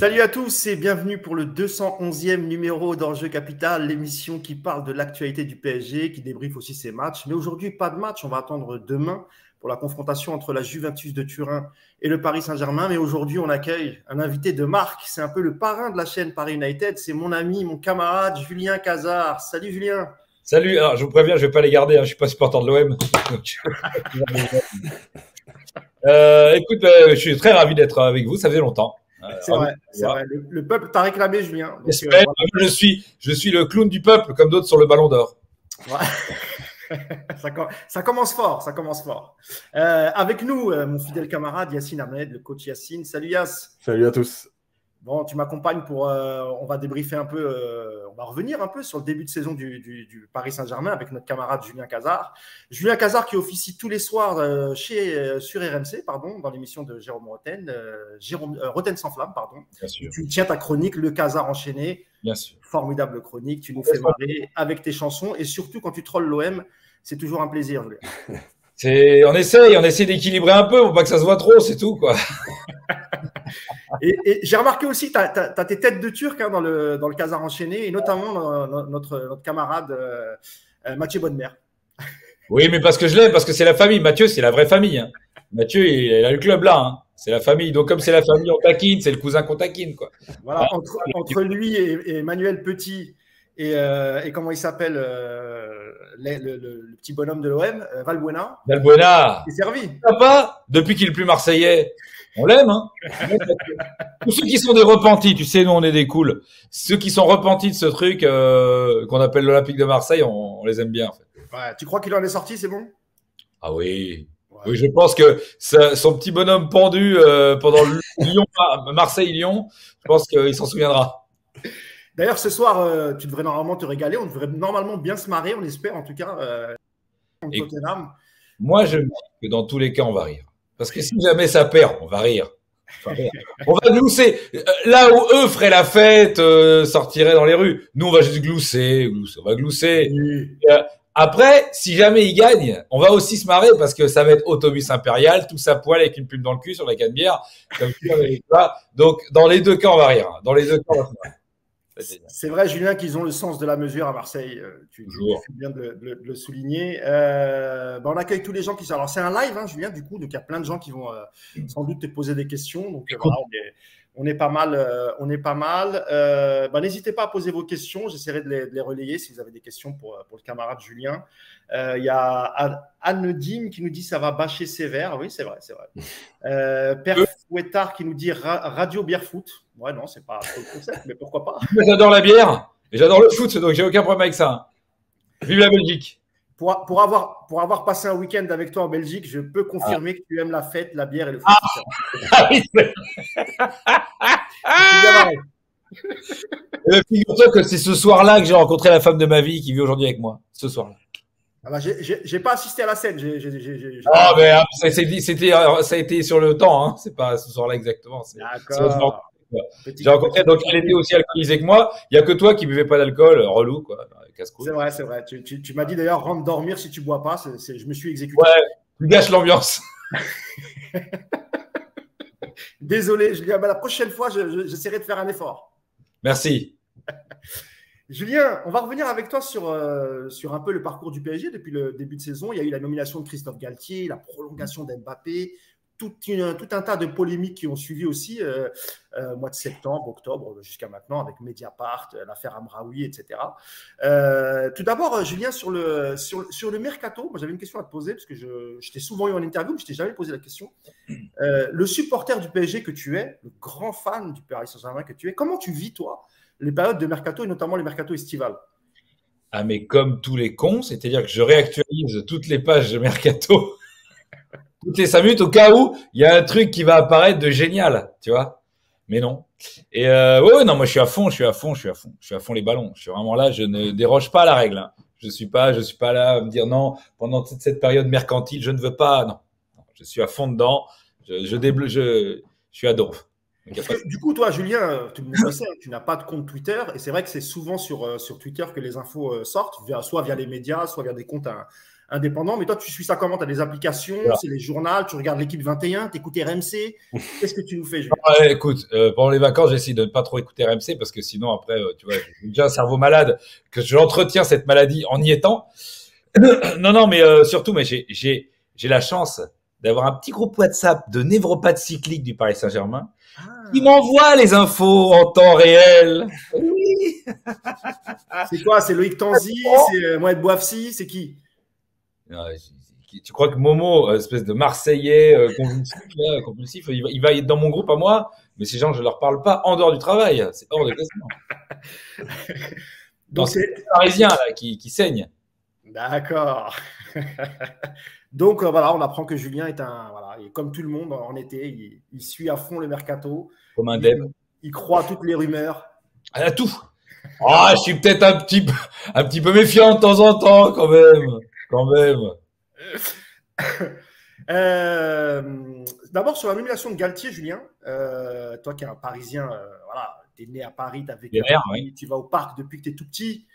Salut à tous et bienvenue pour le 211e numéro d'Enjeu Capital, l'émission qui parle de l'actualité du PSG, qui débriefe aussi ses matchs. Mais aujourd'hui, pas de match, on va attendre demain pour la confrontation entre la Juventus de Turin et le Paris Saint-Germain. Mais aujourd'hui, on accueille un invité de marque, c'est un peu le parrain de la chaîne Paris United, c'est mon ami, mon camarade Julien Cazard. Salut Julien. Salut, alors je vous préviens, je ne vais pas les garder, hein, je ne suis pas supporter de l'OM. Écoute, je suis très ravi d'être avec vous, ça faisait longtemps. C'est vrai. Le peuple t'a réclamé, Julien. Donc, voilà. je suis le clown du peuple, comme d'autres sur le Ballon d'Or. Ouais. Ça commence fort. Avec nous, mon fidèle camarade Yacine Ahmed, le coach Yacine. Salut Yass. Salut à tous. Bon, tu m'accompagnes pour. On va débriefer un peu. On va revenir un peu sur le début de saison du Paris Saint-Germain avec notre camarade Julien Cazard. Julien Cazard qui officie tous les soirs sur RMC, dans l'émission de Jérôme Roten, Roten sans flamme, pardon. Bien sûr. Tu tiens ta chronique, le Cazard enchaîné. Bien sûr. Formidable chronique. Tu nous fais marrer avec tes chansons et surtout quand tu trolles l'OM, c'est toujours un plaisir, Julien. On essaye d'équilibrer un peu pour pas que ça se voit trop, c'est tout, quoi. Et j'ai remarqué aussi, tu as tes têtes de Turc dans le Cazard enchaîné, et notamment notre camarade Mathieu Bonnemer. Oui, mais parce que je l'aime, parce que c'est la famille. Mathieu, c'est la vraie famille. Hein. Mathieu, il a le club là. Hein. C'est la famille. Donc, comme c'est la famille, on taquine, c'est le cousin qu'on taquine, quoi. Voilà, entre lui et Emmanuel Petit et comment il s'appelle le petit bonhomme de l'OM, Valbuena. Valbuena. Il est servi. Papa, depuis qu'il est plus marseillais, on l'aime, hein. Tous ceux qui sont des repentis, tu sais, nous on est des cools. Ceux qui sont repentis de ce truc qu'on appelle l'Olympique de Marseille, on les aime bien. En fait. Ouais, tu crois qu'il en est sorti, c'est bon? Ah oui. Ouais. Oui, je pense que son petit bonhomme pendu pendant Marseille-Lyon, je pense qu'il s'en souviendra. D'ailleurs, ce soir, tu devrais normalement te régaler. On devrait normalement bien se marrer, on espère en tout cas. Tottenham. Moi, je me dis que dans tous les cas, on va rire. Parce que si jamais ça perd, on va rire. On va glousser. Là où eux feraient la fête, sortiraient dans les rues, nous, on va juste glousser. On va glousser. Oui. Après, si jamais ils gagnent, on va aussi se marrer parce que ça va être autobus impérial, tout ça poil avec une plume dans le cul sur la cannebière. Comme ça. Donc, dans les deux cas, on va rire. Dans les deux cas, on va se marrer. C'est vrai, Julien, qu'ils ont le sens de la mesure à Marseille. Tu fais bien de le souligner. On accueille tous les gens qui sont. Alors, c'est un live, hein, Julien, du coup. Donc, il y a plein de gens qui vont sans doute te poser des questions. Donc, voilà, on est pas mal. N'hésitez pas à poser vos questions. J'essaierai de les relayer si vous avez des questions pour le camarade Julien. Il y a Anne Dim qui nous dit ça va bâcher sévère. Oui, c'est vrai. Père Fouettard qui nous dit Radio Bière Foot. Ouais, non, c'est pas trop le concept, mais pourquoi pas. J'adore la bière et j'adore le foot, donc j'ai aucun problème avec ça. Vive la Belgique. Pour avoir passé un week-end avec toi en Belgique, je peux confirmer que tu aimes la fête, la bière et le foot. Figure-toi que c'est ce soir-là que j'ai rencontré la femme de ma vie qui vit aujourd'hui avec moi. Ce soir-là. Ah bah, j'ai pas assisté à la scène. Ça a été sur le temps, hein. C'est pas ce soir-là exactement. D'accord. J'ai rencontré, donc elle était aussi alcoolisée que moi. Il y a que toi qui buvais pas d'alcool, relou quoi. C'est vrai. Tu m'as dit d'ailleurs rentre dormir si tu bois pas. Je me suis exécuté. Ouais, tu gâches l'ambiance. Désolé, Julien. La prochaine fois, j'essaierai de faire un effort. Merci. Julien, on va revenir avec toi sur un peu le parcours du PSG depuis le début de saison. Il y a eu la nomination de Christophe Galtier, la prolongation d'Mbappé, tout un tas de polémiques qui ont suivi aussi mois de septembre, octobre, jusqu'à maintenant, avec Mediapart, l'affaire Amraoui, etc. Tout d'abord, Julien, sur le mercato, moi j'avais une question à te poser, parce que je t'ai souvent eu en interview, mais je ne t'ai jamais posé la question. Le supporter du PSG que tu es, le grand fan du Paris Saint-Germain que tu es, comment tu vis, toi, les périodes de mercato, et notamment les mercato estivales? Ah, mais comme tous les cons, c'est-à-dire que je réactualise toutes les pages de mercato toutes les 5 minutes au cas où il y a un truc qui va apparaître de génial, tu vois. Mais non. Et non, moi je suis à fond les ballons. Je suis vraiment là, je ne déroge pas à la règle. Hein. Je suis pas là à me dire non, pendant toute cette période mercantile, je ne veux pas. Non. Je suis à fond dedans. Je suis à donf. Du coup, toi, Julien, tu n'as pas de compte Twitter, et c'est vrai que c'est souvent sur Twitter que les infos sortent, soit via les médias, soit via des comptes indépendant. Mais toi, tu suis ça comment? Tu as des applications, Voilà. c'est les journaux, tu regardes l'équipe 21, tu écoutes RMC. Qu'est-ce que tu nous fais, Julien? Ouais, écoute, pendant les vacances, j'essaie de ne pas trop écouter RMC parce que sinon, après, tu vois, j'ai déjà un cerveau malade, que je l'entretiens cette maladie en y étant. Non, non, mais surtout, mais j'ai la chance d'avoir un petit groupe WhatsApp de névropathes cycliques du Paris Saint-Germain qui m'envoie les infos en temps réel. Oui. C'est quoi? C'est Loïc Tanzi? C'est Mohamed Bouafsi? C'est qui? Tu crois que Momo, espèce de Marseillais compulsif, il va être dans mon groupe à moi, mais ces gens, je leur parle pas en dehors du travail. C'est hors de question. Donc c'est les Parisiens là qui saignent. D'accord. Donc voilà, on apprend que Julien est voilà, comme tout le monde en été, il suit à fond le mercato. Comme un deb. Il croit à toutes les rumeurs. À tout. Ah, je suis peut-être un petit peu méfiant de temps en temps, quand même. D'abord sur la nomination de Galtier, Julien, toi qui es un Parisien, voilà, tu es né à Paris, tu as vécu à Paris, tu vas au parc depuis que tu es tout petit.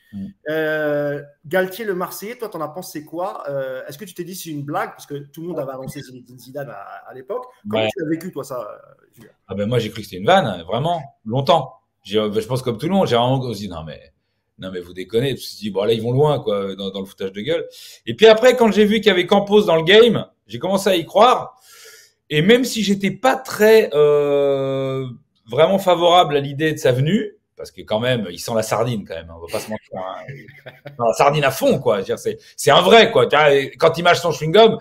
Galtier, le Marseillais, toi, t'en as pensé quoi? Est-ce que tu t'es dit c'est une blague? Parce que tout le monde avait annoncé Zinedine Zidane à l'époque. Comment tu as vécu, toi, ça, Julien? Ah ben moi, j'ai cru que c'était une vanne, vraiment, longtemps. Je pense comme tout le monde, j'ai vraiment aussi non mais vous déconnez. Je me suis dit bon là ils vont loin quoi dans le foutage de gueule. Et puis après quand j'ai vu qu'il y avait Campos dans le game, j'ai commencé à y croire. Et même si j'étais pas très vraiment favorable à l'idée de sa venue, parce que quand même il sent la sardine quand même, on va pas se mentir. Hein. La sardine à fond quoi. C'est un vrai quoi. Quand il mâche son chewing gum,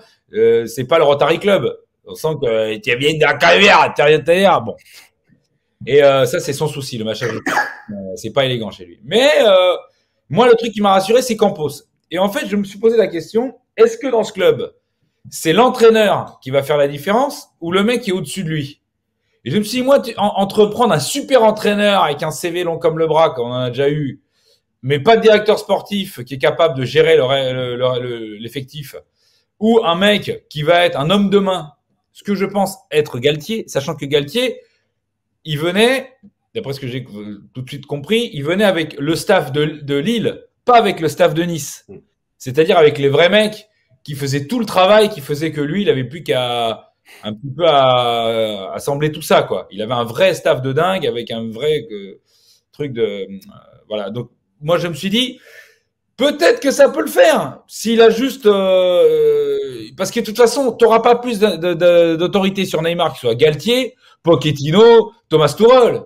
c'est pas le Rotary Club. On sent que tu bien de la caviar, bon. Et ça, c'est son souci, le machin. C'est pas élégant chez lui. Mais moi, le truc qui m'a rassuré, c'est Campos. Et en fait, je me suis posé la question, est-ce que dans ce club, c'est l'entraîneur qui va faire la différence ou le mec qui est au-dessus de lui? Et je me suis dit, moi, entreprendre un super entraîneur avec un CV long comme le bras, comme on en a déjà eu, mais pas de directeur sportif qui est capable de gérer l'effectif, ou un mec qui va être un homme de main, ce que je pense être Galtier, sachant que Galtier, il venait, d'après ce que j'ai tout de suite compris, il venait avec le staff de Lille, pas avec le staff de Nice. C'est-à-dire avec les vrais mecs qui faisaient tout le travail, qui faisait que lui, il avait plus qu'à un petit peu à assembler tout ça, quoi. Il avait un vrai staff de dingue avec un vrai truc de voilà. Donc moi, je me suis dit peut-être que ça peut le faire s'il a juste parce que de toute façon, t'auras pas plus d'autorité sur Neymar que ce soit Galtier, Pochettino, Thomas Tuchel.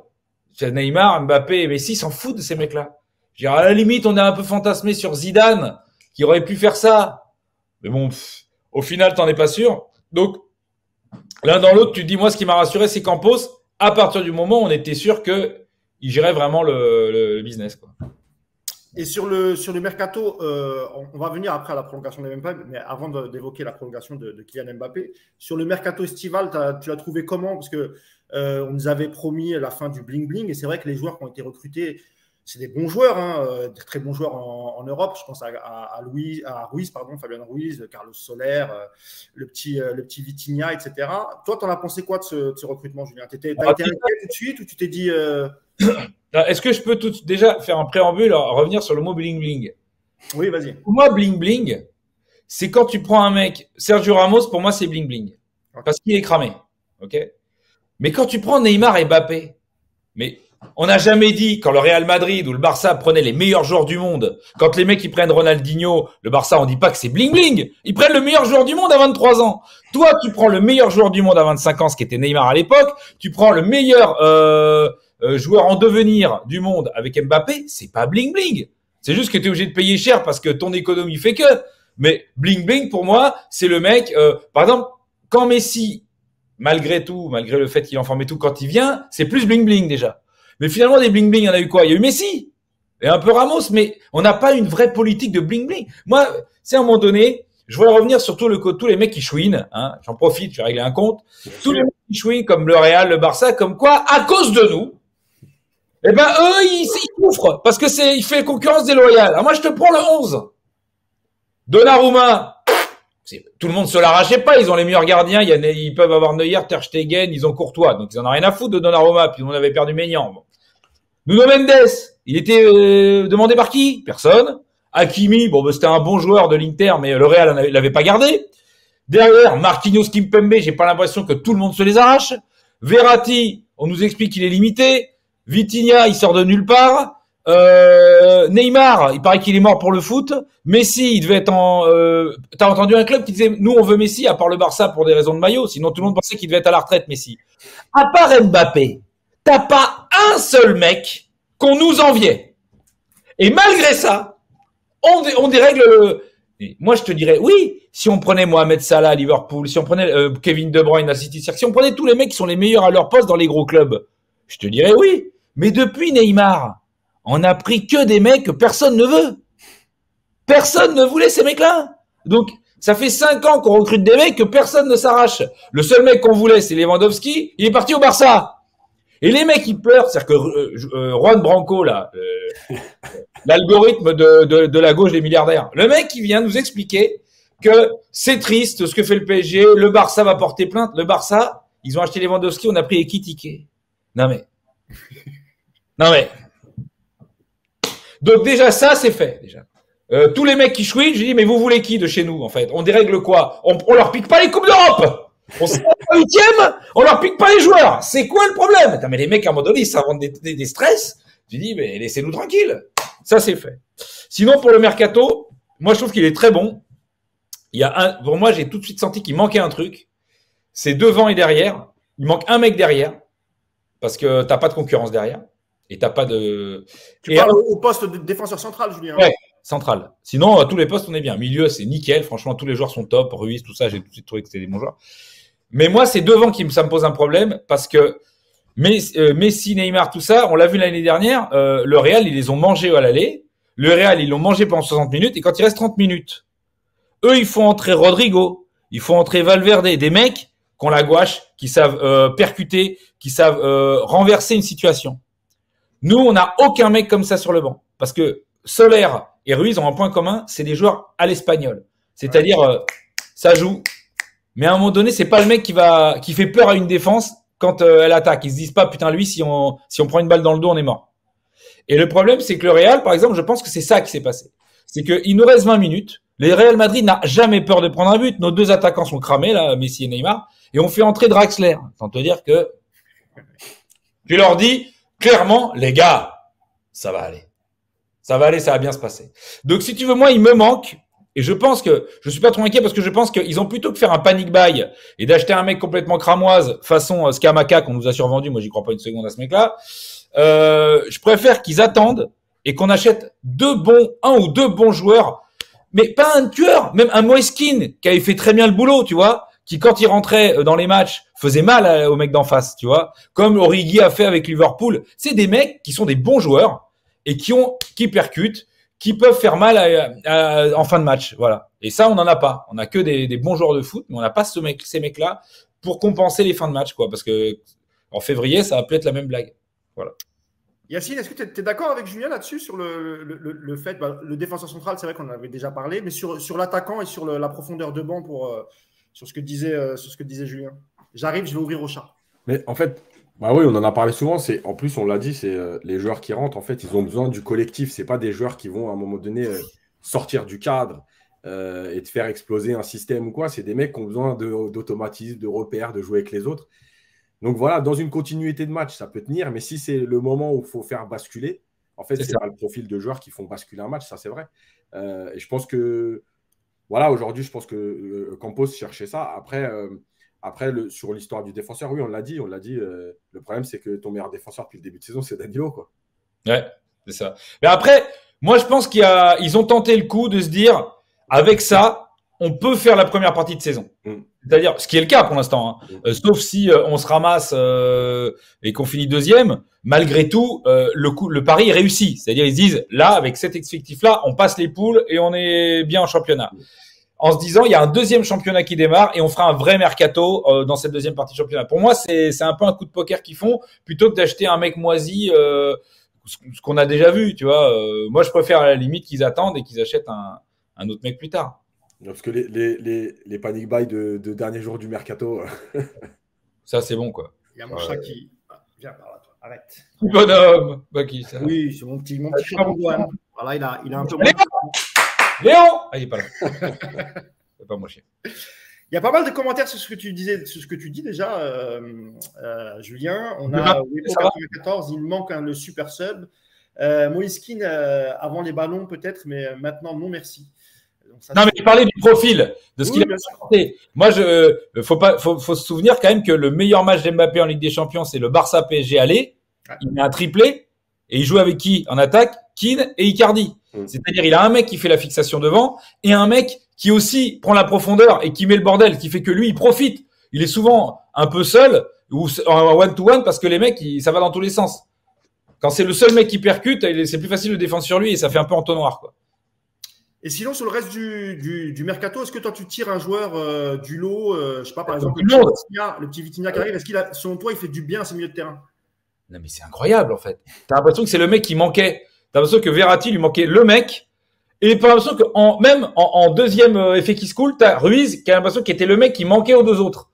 Neymar, Mbappé, Messi s'en foutent de ces mecs-là. Je veux dire, à la limite, on a un peu fantasmé sur Zidane, qui aurait pu faire ça. Mais bon, au final, t'en es pas sûr. Donc, l'un dans l'autre, tu te dis, moi, ce qui m'a rassuré, c'est Campos, à partir du moment où on était sûr qu'il gérait vraiment le business, quoi. Et sur le mercato, on va venir après à la prolongation de Mbappé, mais avant d'évoquer la prolongation de Kylian Mbappé, sur le mercato estival, tu l'as trouvé comment? Parce que on nous avait promis la fin du bling-bling, et c'est vrai que les joueurs qui ont été recrutés, c'est des bons joueurs, hein, des très bons joueurs en Europe. Je pense à Ruiz, Fabien Ruiz, Carlos Soler, le petit Vitinha, etc. Toi, t'en as pensé quoi de ce recrutement, Julien? T'as été inquiet tout de suite ou tu t'es dit Est-ce que je peux déjà faire un préambule, revenir sur le mot bling-bling? Oui, vas-y. Pour moi, bling-bling, c'est quand tu prends un mec, Sergio Ramos, pour moi, c'est bling-bling. Parce qu'il est cramé. Ok? Mais quand tu prends Neymar et Mbappé, mais on n'a jamais dit, quand le Real Madrid ou le Barça prenaient les meilleurs joueurs du monde, quand les mecs ils prennent Ronaldinho, le Barça, on dit pas que c'est bling-bling. Ils prennent le meilleur joueur du monde à 23 ans. Toi, tu prends le meilleur joueur du monde à 25 ans, ce qui était Neymar à l'époque. Tu prends le meilleur joueur en devenir du monde avec Mbappé, c'est pas bling-bling. C'est juste que tu es obligé de payer cher parce que ton économie fait que. Mais bling-bling, pour moi, c'est le mec... par exemple, quand Messi, malgré tout, malgré le fait qu'il en forme et tout, quand il vient, c'est plus bling-bling déjà. Mais finalement, des bling-bling, il y en a eu quoi? Il y a eu Messi et un peu Ramos, mais on n'a pas une vraie politique de bling-bling. Moi, c'est à un moment donné, je voudrais revenir sur tous les mecs qui chouinent. Hein, j'en profite, je vais régler un compte. Tous les mecs qui chouinent, comme le Real, le Barça, comme quoi, à cause de nous, eh ben eux, ils souffrent parce que il fait concurrence déloyale. Alors moi, je te prends le 11. Donnarumma, tout le monde se l'arrachait pas. Ils ont les meilleurs gardiens. Ils peuvent avoir Neuer, Ter Stegen, ils ont Courtois. Donc ils en ont rien à foutre de Donnarumma. Puis on avait perdu Maignan. Bon. Nuno Mendes, il était demandé par qui? Personne. Hakimi, bon, c'était un bon joueur de l'Inter, mais le Real l'avait pas gardé. Derrière, Marquinhos, Kimpembe, j'ai pas l'impression que tout le monde se les arrache. Verratti, on nous explique qu'il est limité. Vitinha, il sort de nulle part. Neymar, il paraît qu'il est mort pour le foot. Messi, il devait être en... T'as entendu un club qui disait, nous, on veut Messi, à part le Barça pour des raisons de maillot. Sinon, tout le monde pensait qu'il devait être à la retraite, Messi. À part Mbappé, t'as pas un seul mec qu'on nous enviait. Et malgré ça, on dérègle le... Et moi, je te dirais, oui, si on prenait Mohamed Salah à Liverpool, si on prenait Kevin De Bruyne à City, si on prenait tous les mecs qui sont les meilleurs à leur poste dans les gros clubs, je te dirais oui. Mais depuis Neymar, on a pris que des mecs que personne ne veut. Personne ne voulait ces mecs-là. Donc, ça fait 5 ans qu'on recrute des mecs que personne ne s'arrache. Le seul mec qu'on voulait, c'est Lewandowski. Il est parti au Barça. Et les mecs, ils pleurent. C'est-à-dire que Juan Branco, là, l'algorithme de la gauche des milliardaires, le mec qui vient nous expliquer que c'est triste ce que fait le PSG, le Barça va porter plainte. Le Barça, ils ont acheté Lewandowski, on a pris Ekitike. Non mais... Donc déjà, ça, c'est fait, déjà. Tous les mecs qui chouinent, j'ai dit, mais vous voulez qui de chez nous, en fait? On dérègle quoi? On leur pique pas les Coupes d'Europe! On se met en 8e, on leur pique pas les joueurs! C'est quoi le problème? Attends, mais les mecs, à un moment donné, ça invente des stress. J'ai dit, mais laissez-nous tranquilles. Ça, c'est fait. Sinon, pour le mercato, moi, je trouve qu'il est très bon. Pour moi, j'ai tout de suite senti qu'il manquait un truc. C'est devant et derrière. Il manque un mec derrière. Parce que t'as pas de concurrence derrière. Et t'as pas de... Tu parles au poste de défenseur central, Julien. Ouais, central. Sinon, à tous les postes, on est bien. Milieu, c'est nickel. Franchement, tous les joueurs sont top. Ruiz, tout ça, j'ai tout de suite trouvé que c'était des bons joueurs. Mais moi, c'est devant ça me pose un problème parce que Messi, Neymar, tout ça, on l'a vu l'année dernière, le Real, ils les ont mangés à l'aller. Le Real, ils l'ont mangé pendant 60 minutes. Et quand il reste 30 minutes, eux, ils font entrer Rodrigo, ils font entrer Valverde, des mecs qui ont la gouache, qui savent percuter, qui savent renverser une situation. Nous, on n'a aucun mec comme ça sur le banc. Parce que Soler et Ruiz ont un point commun, c'est des joueurs à l'espagnol. C'est-à-dire, ça joue. Mais à un moment donné, c'est pas le mec qui fait peur à une défense quand elle attaque. Ils se disent pas, putain, lui, si on prend une balle dans le dos, on est mort. Et le problème, c'est que le Real, par exemple, je pense que c'est ça qui s'est passé. C'est qu'il nous reste 20 minutes. Le Real Madrid n'a jamais peur de prendre un but. Nos deux attaquants sont cramés, là, Messi et Neymar. Et on fait entrer Draxler. Sans te dire que tu leur dis clairement, les gars, ça va aller. Ça va aller, ça va bien se passer. Donc, si tu veux, moi, il me manque. Et je pense que, je suis pas trop inquiet parce que je pense qu'ils ont plutôt que faire un panic buy et d'acheter un mec complètement cramoise façon Scamacca qu'on nous a survendu. Moi, j'y crois pas une seconde à ce mec-là. Je préfère qu'ils attendent et qu'on achète un ou deux bons joueurs, mais pas un tueur, même un Moiskin qui avait fait très bien le boulot, tu vois, qui quand il rentrait dans les matchs faisait mal aux mecs d'en face, tu vois, comme Origi a fait avec Liverpool. C'est des mecs qui sont des bons joueurs et qui percutent, qui peuvent faire mal en fin de match, voilà. Et ça, on n'en a pas. On a que des bons joueurs de foot, mais on n'a pas ces mecs-là pour compenser les fins de match, quoi, parce que en février, ça va peut-être la même blague. Voilà. Yacine, est-ce que tu es d'accord avec Julien là-dessus sur le fait, le défenseur central, c'est vrai qu'on en avait déjà parlé, mais sur l'attaquant et sur la profondeur de banc sur ce que disait Julien. J'arrive, je vais ouvrir au chat. Mais en fait, bah oui, on en a parlé souvent. En plus, on l'a dit, c'est les joueurs qui rentrent. En fait, ils ont besoin du collectif. C'est pas des joueurs qui vont à un moment donné sortir du cadre et te faire exploser un système ou quoi. C'est des mecs qui ont besoin d'automatisme, de repères, de jouer avec les autres. Donc voilà, dans une continuité de match, ça peut tenir, mais si c'est le moment où il faut faire basculer, en fait, c'est pas le profil de joueurs qui font basculer un match, ça c'est vrai. Et je pense que, voilà, aujourd'hui, je pense que Campos cherchait ça. Après sur l'histoire du défenseur, oui, on l'a dit. Le problème, c'est que ton meilleur défenseur depuis le début de saison, c'est Danilo, quoi. Ouais, c'est ça. Mais après, moi, je pense qu'ils ont tenté le coup de se dire, avec ça, on peut faire la première partie de saison. C'est-à-dire, ce qui est le cas pour l'instant, hein. Sauf si on se ramasse et qu'on finit deuxième, malgré tout, le pari est réussi. C'est-à-dire, ils se disent, là, avec cet effectif-là, on passe les poules et on est bien en championnat. En se disant, il y a un deuxième championnat qui démarre et on fera un vrai mercato dans cette deuxième partie de championnat. Pour moi, c'est un peu un coup de poker qu'ils font, plutôt que d'acheter un mec moisi, ce qu'on a déjà vu, tu vois. Moi, je préfère à la limite qu'ils attendent et qu'ils achètent un autre mec plus tard. Parce que les panic buy de dernier jour du mercato. Ça, c'est bon, quoi. Il y a mon chat qui. Viens par là, toi. Arrête. Bonhomme. Bah, qui ça? Oui, c'est mon petit chat d'Antoine. Voilà, il a un peu moins. Léon ah, il est pas là. C'est pas moi chier. Il y a pas mal de commentaires sur ce que tu disais, sur ce que tu dis déjà, Julien. On a Wepo 94, il manque le super sub. Moïskine, avant les ballons peut-être, mais maintenant non merci. Donc, ça, non, mais je parlais du profil, de ce qu'il a apporté. Moi, faut se souvenir quand même que le meilleur match d'Mbappé en Ligue des Champions, c'est le Barça PSG aller. Ouais. Il met un triplé et il joue avec qui en attaque? Keane et Icardi. C'est-à-dire, il a un mec qui fait la fixation devant et un mec qui aussi prend la profondeur et qui met le bordel, qui fait que lui, il profite. Il est souvent un peu seul ou en one-to-one parce que les mecs, ça va dans tous les sens. Quand c'est le seul mec qui percute, c'est plus facile de défendre sur lui et ça fait un peu entonnoir, quoi. Et sinon, sur le reste du mercato, est-ce que toi, tu tires un joueur du lot, je sais pas, par exemple, le petit Vitinha qui arrive, est-ce qu'il a, selon toi, il fait du bien à ses milieux de terrain? Non, mais c'est incroyable, en fait. T'as l'impression que c'est le mec qui manquait. T'as l'impression que Verratti lui manquait le mec. Et t'as l'impression que même en deuxième effet qui se coule, t'as Ruiz qui a l'impression qu'il était le mec qui manquait aux deux autres.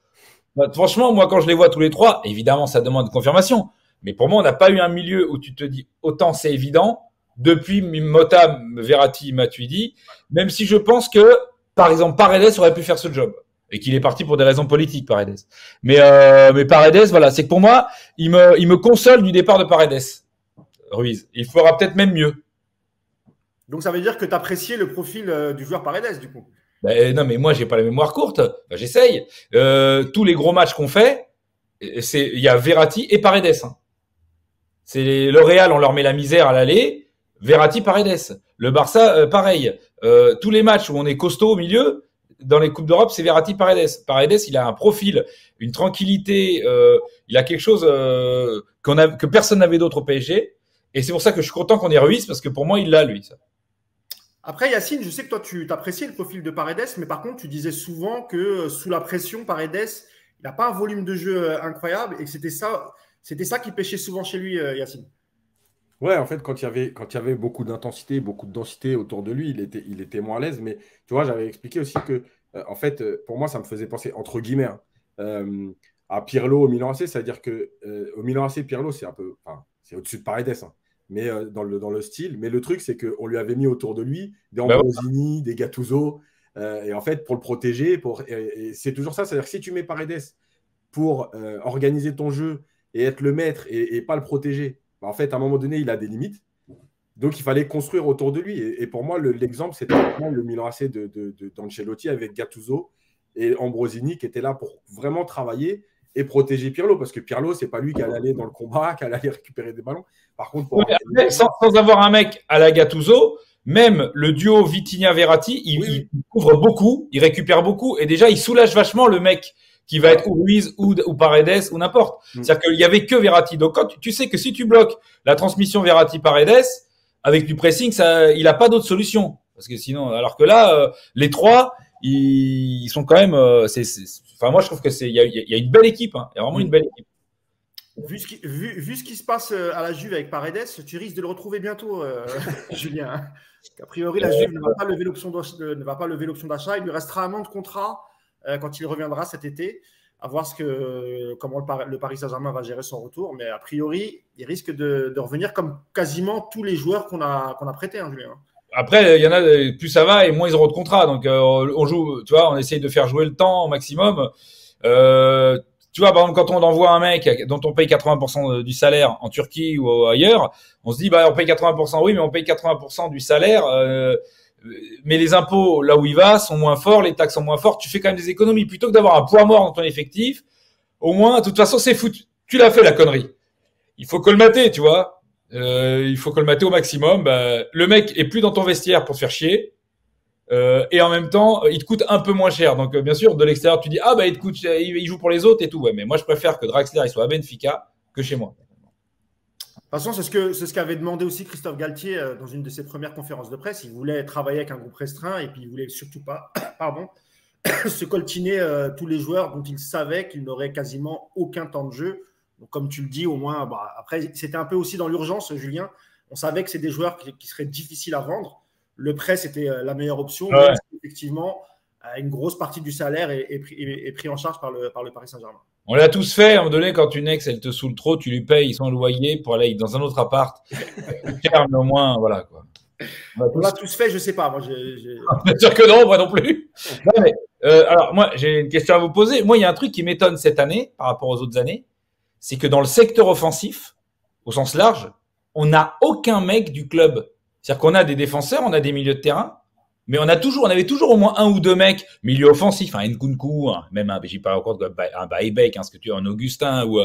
Bah, franchement, moi, quand je les vois tous les trois, évidemment, ça demande une confirmation. Mais pour moi, on n'a pas eu un milieu où tu te dis autant c'est évident depuis Mota, Verratti, Matuidi, même si je pense que, par exemple, Paredes aurait pu faire ce job et qu'il est parti pour des raisons politiques, Paredes. Mais Paredes, voilà, c'est que pour moi, il me console du départ de Paredes, Ruiz. Il fera peut-être même mieux. Donc ça veut dire que tu appréciais le profil du joueur Paredes, du coup. Ben, non, mais moi, j'ai pas la mémoire courte. Ben, j'essaye. Tous les gros matchs qu'on fait, il y a Verratti et Paredes. Hein. C'est le Real, on leur met la misère à l'aller. Verratti, Paredes. Le Barça, pareil. Tous les matchs où on est costaud au milieu, dans les Coupes d'Europe, c'est Verratti, Paredes. Paredes, il a un profil, une tranquillité, il a quelque chose que personne n'avait d'autre au PSG. Et c'est pour ça que je suis content qu'on ait Ruiz, parce que pour moi, il l'a, lui. Ça. Après, Yacine, je sais que toi, tu appréciais le profil de Paredes, mais par contre, tu disais souvent que sous la pression, Paredes, il n'a pas un volume de jeu incroyable et que c'était ça qui pêchait souvent chez lui, Yacine. Ouais, en fait, quand il y avait beaucoup d'intensité, beaucoup de densité autour de lui, il était moins à l'aise. Mais tu vois, j'avais expliqué aussi que, en fait, pour moi, ça me faisait penser, entre guillemets, à Pirlo au Milan AC. C'est-à-dire que au Milan AC, Pirlo, c'est un peu, enfin, c'est au-dessus de Paredes, hein, mais dans le style. Mais le truc, c'est qu'on lui avait mis autour de lui des Ambrosini, des Gattuso. Et en fait, pour le protéger, et c'est toujours ça. C'est-à-dire que si tu mets Paredes pour organiser ton jeu et être le maître et pas le protéger, bah en fait, à un moment donné, il a des limites. Donc, il fallait construire autour de lui. Et pour moi, l'exemple, c'était vraiment le Milan AC d'Ancelotti avec Gattuso et Ambrosini qui étaient là pour vraiment travailler et protéger Pirlo. Parce que Pirlo, c'est pas lui qui allait aller dans le combat, qui allait aller récupérer des ballons. Par contre, sans avoir un mec à la Gattuso, même le duo Vitinha-Verratti, il couvre beaucoup, il récupère beaucoup. Et déjà, il soulage vachement le mec qui va être ou Ruiz ou Paredes ou n'importe. C'est-à-dire qu'il y avait que Verratti. Donc, quand tu sais que si tu bloques la transmission Verratti-Paredes, avec du pressing, il a pas d'autre solution. Parce que sinon, alors que là, les trois, ils sont quand même, enfin, moi, je trouve que il y a une belle équipe, hein. Il y a vraiment une belle équipe. Vu ce qui se passe à la Juve avec Paredes, tu risques de le retrouver bientôt, Julien. A priori, la Juve ne va pas lever l'option d'achat. Il lui restera un an de contrat quand il reviendra cet été, à voir comment le Paris Saint-Germain va gérer son retour. Mais a priori, il risque de revenir comme quasiment tous les joueurs qu'on a prêtés, hein, Julien. Après, il y en a, plus ça va et moins ils auront de contrat. Donc, on joue, tu vois, on essaye de faire jouer le temps au maximum. Tu vois, par exemple, quand on envoie un mec dont on paye 80% du salaire en Turquie ou ailleurs, on se dit, bah, on paye 80%, oui, mais on paye 80% du salaire, mais les impôts, là où il va, sont moins forts, les taxes sont moins fortes, tu fais quand même des économies. Plutôt que d'avoir un poids mort dans ton effectif, au moins, de toute façon, c'est foutu. Tu l'as fait, la connerie. Il faut colmater, tu vois. Il faut colmater au maximum. Bah, le mec est plus dans ton vestiaire pour te faire chier. Et en même temps, il te coûte un peu moins cher. Donc, bien sûr, de l'extérieur, tu dis, ah, bah, il joue pour les autres et tout. Ouais, mais moi, je préfère que Draxler, il soit à Benfica que chez moi. De toute façon, c'est ce qu'avait demandé aussi Christophe Galtier dans une de ses premières conférences de presse. Il voulait travailler avec un groupe restreint et puis il voulait surtout pas, se coltiner tous les joueurs dont il savait qu'ils n'auraient quasiment aucun temps de jeu. Donc, comme tu le dis, au moins, bah, après, c'était un peu aussi dans l'urgence, Julien. On savait que c'est des joueurs qui seraient difficiles à vendre. Le prêt, c'était la meilleure option. Ouais. Mais effectivement, une grosse partie du salaire est pris en charge par le Paris Saint-Germain. On l'a tous fait. À un moment donné, quand une ex, elle te saoule trop, tu lui payes son loyer pour aller dans un autre appart. Mais au moins, voilà, quoi. On l'a tous fait, je sais pas. Moi, Bien sûr que non, moi non plus. Non, mais, alors, moi, j'ai une question à vous poser. Moi, il y a un truc qui m'étonne cette année par rapport aux autres années. C'est que dans le secteur offensif, au sens large, on n'a aucun mec du club. C'est-à-dire qu'on a des défenseurs, on a des milieux de terrain, mais on avait toujours au moins un ou deux mecs, milieu offensif, un Nkunku, même un, j'ai pas encore un Baebek, ce que tu as, un Augustin, ou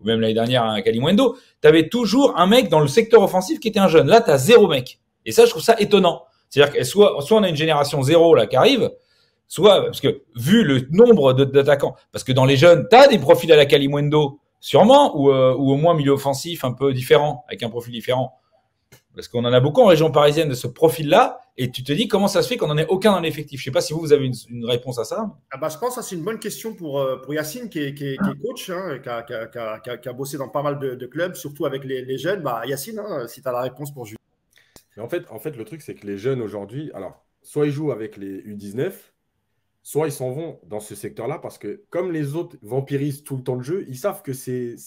même l'année dernière, un Kalimundo. T'avais toujours un mec dans le secteur offensif qui était un jeune. Là, t'as zéro mec. Et ça, je trouve ça étonnant. C'est-à-dire que soit on a une génération zéro, là, qui arrive, soit, parce que, vu le nombre d'attaquants, parce que dans les jeunes, t'as des profils à la Kalimundo, sûrement, ou au moins milieu offensif un peu différent, avec un profil différent. Parce qu'on en a beaucoup en région parisienne de ce profil-là, et tu te dis comment ça se fait qu'on n'en ait aucun dans l'effectif. Je sais pas si vous avez une réponse à ça. Je pense que c'est une bonne question pour Yacine, qui est coach, qui a bossé dans pas mal de clubs, surtout avec les jeunes. Yacine, si tu as la réponse pour Julien. Mais en fait, le truc, c'est que les jeunes aujourd'hui, alors, soit ils jouent avec les U19, soit ils s'en vont dans ce secteur-là, parce que comme les autres vampirisent tout le temps de jeu, ils savent que c'est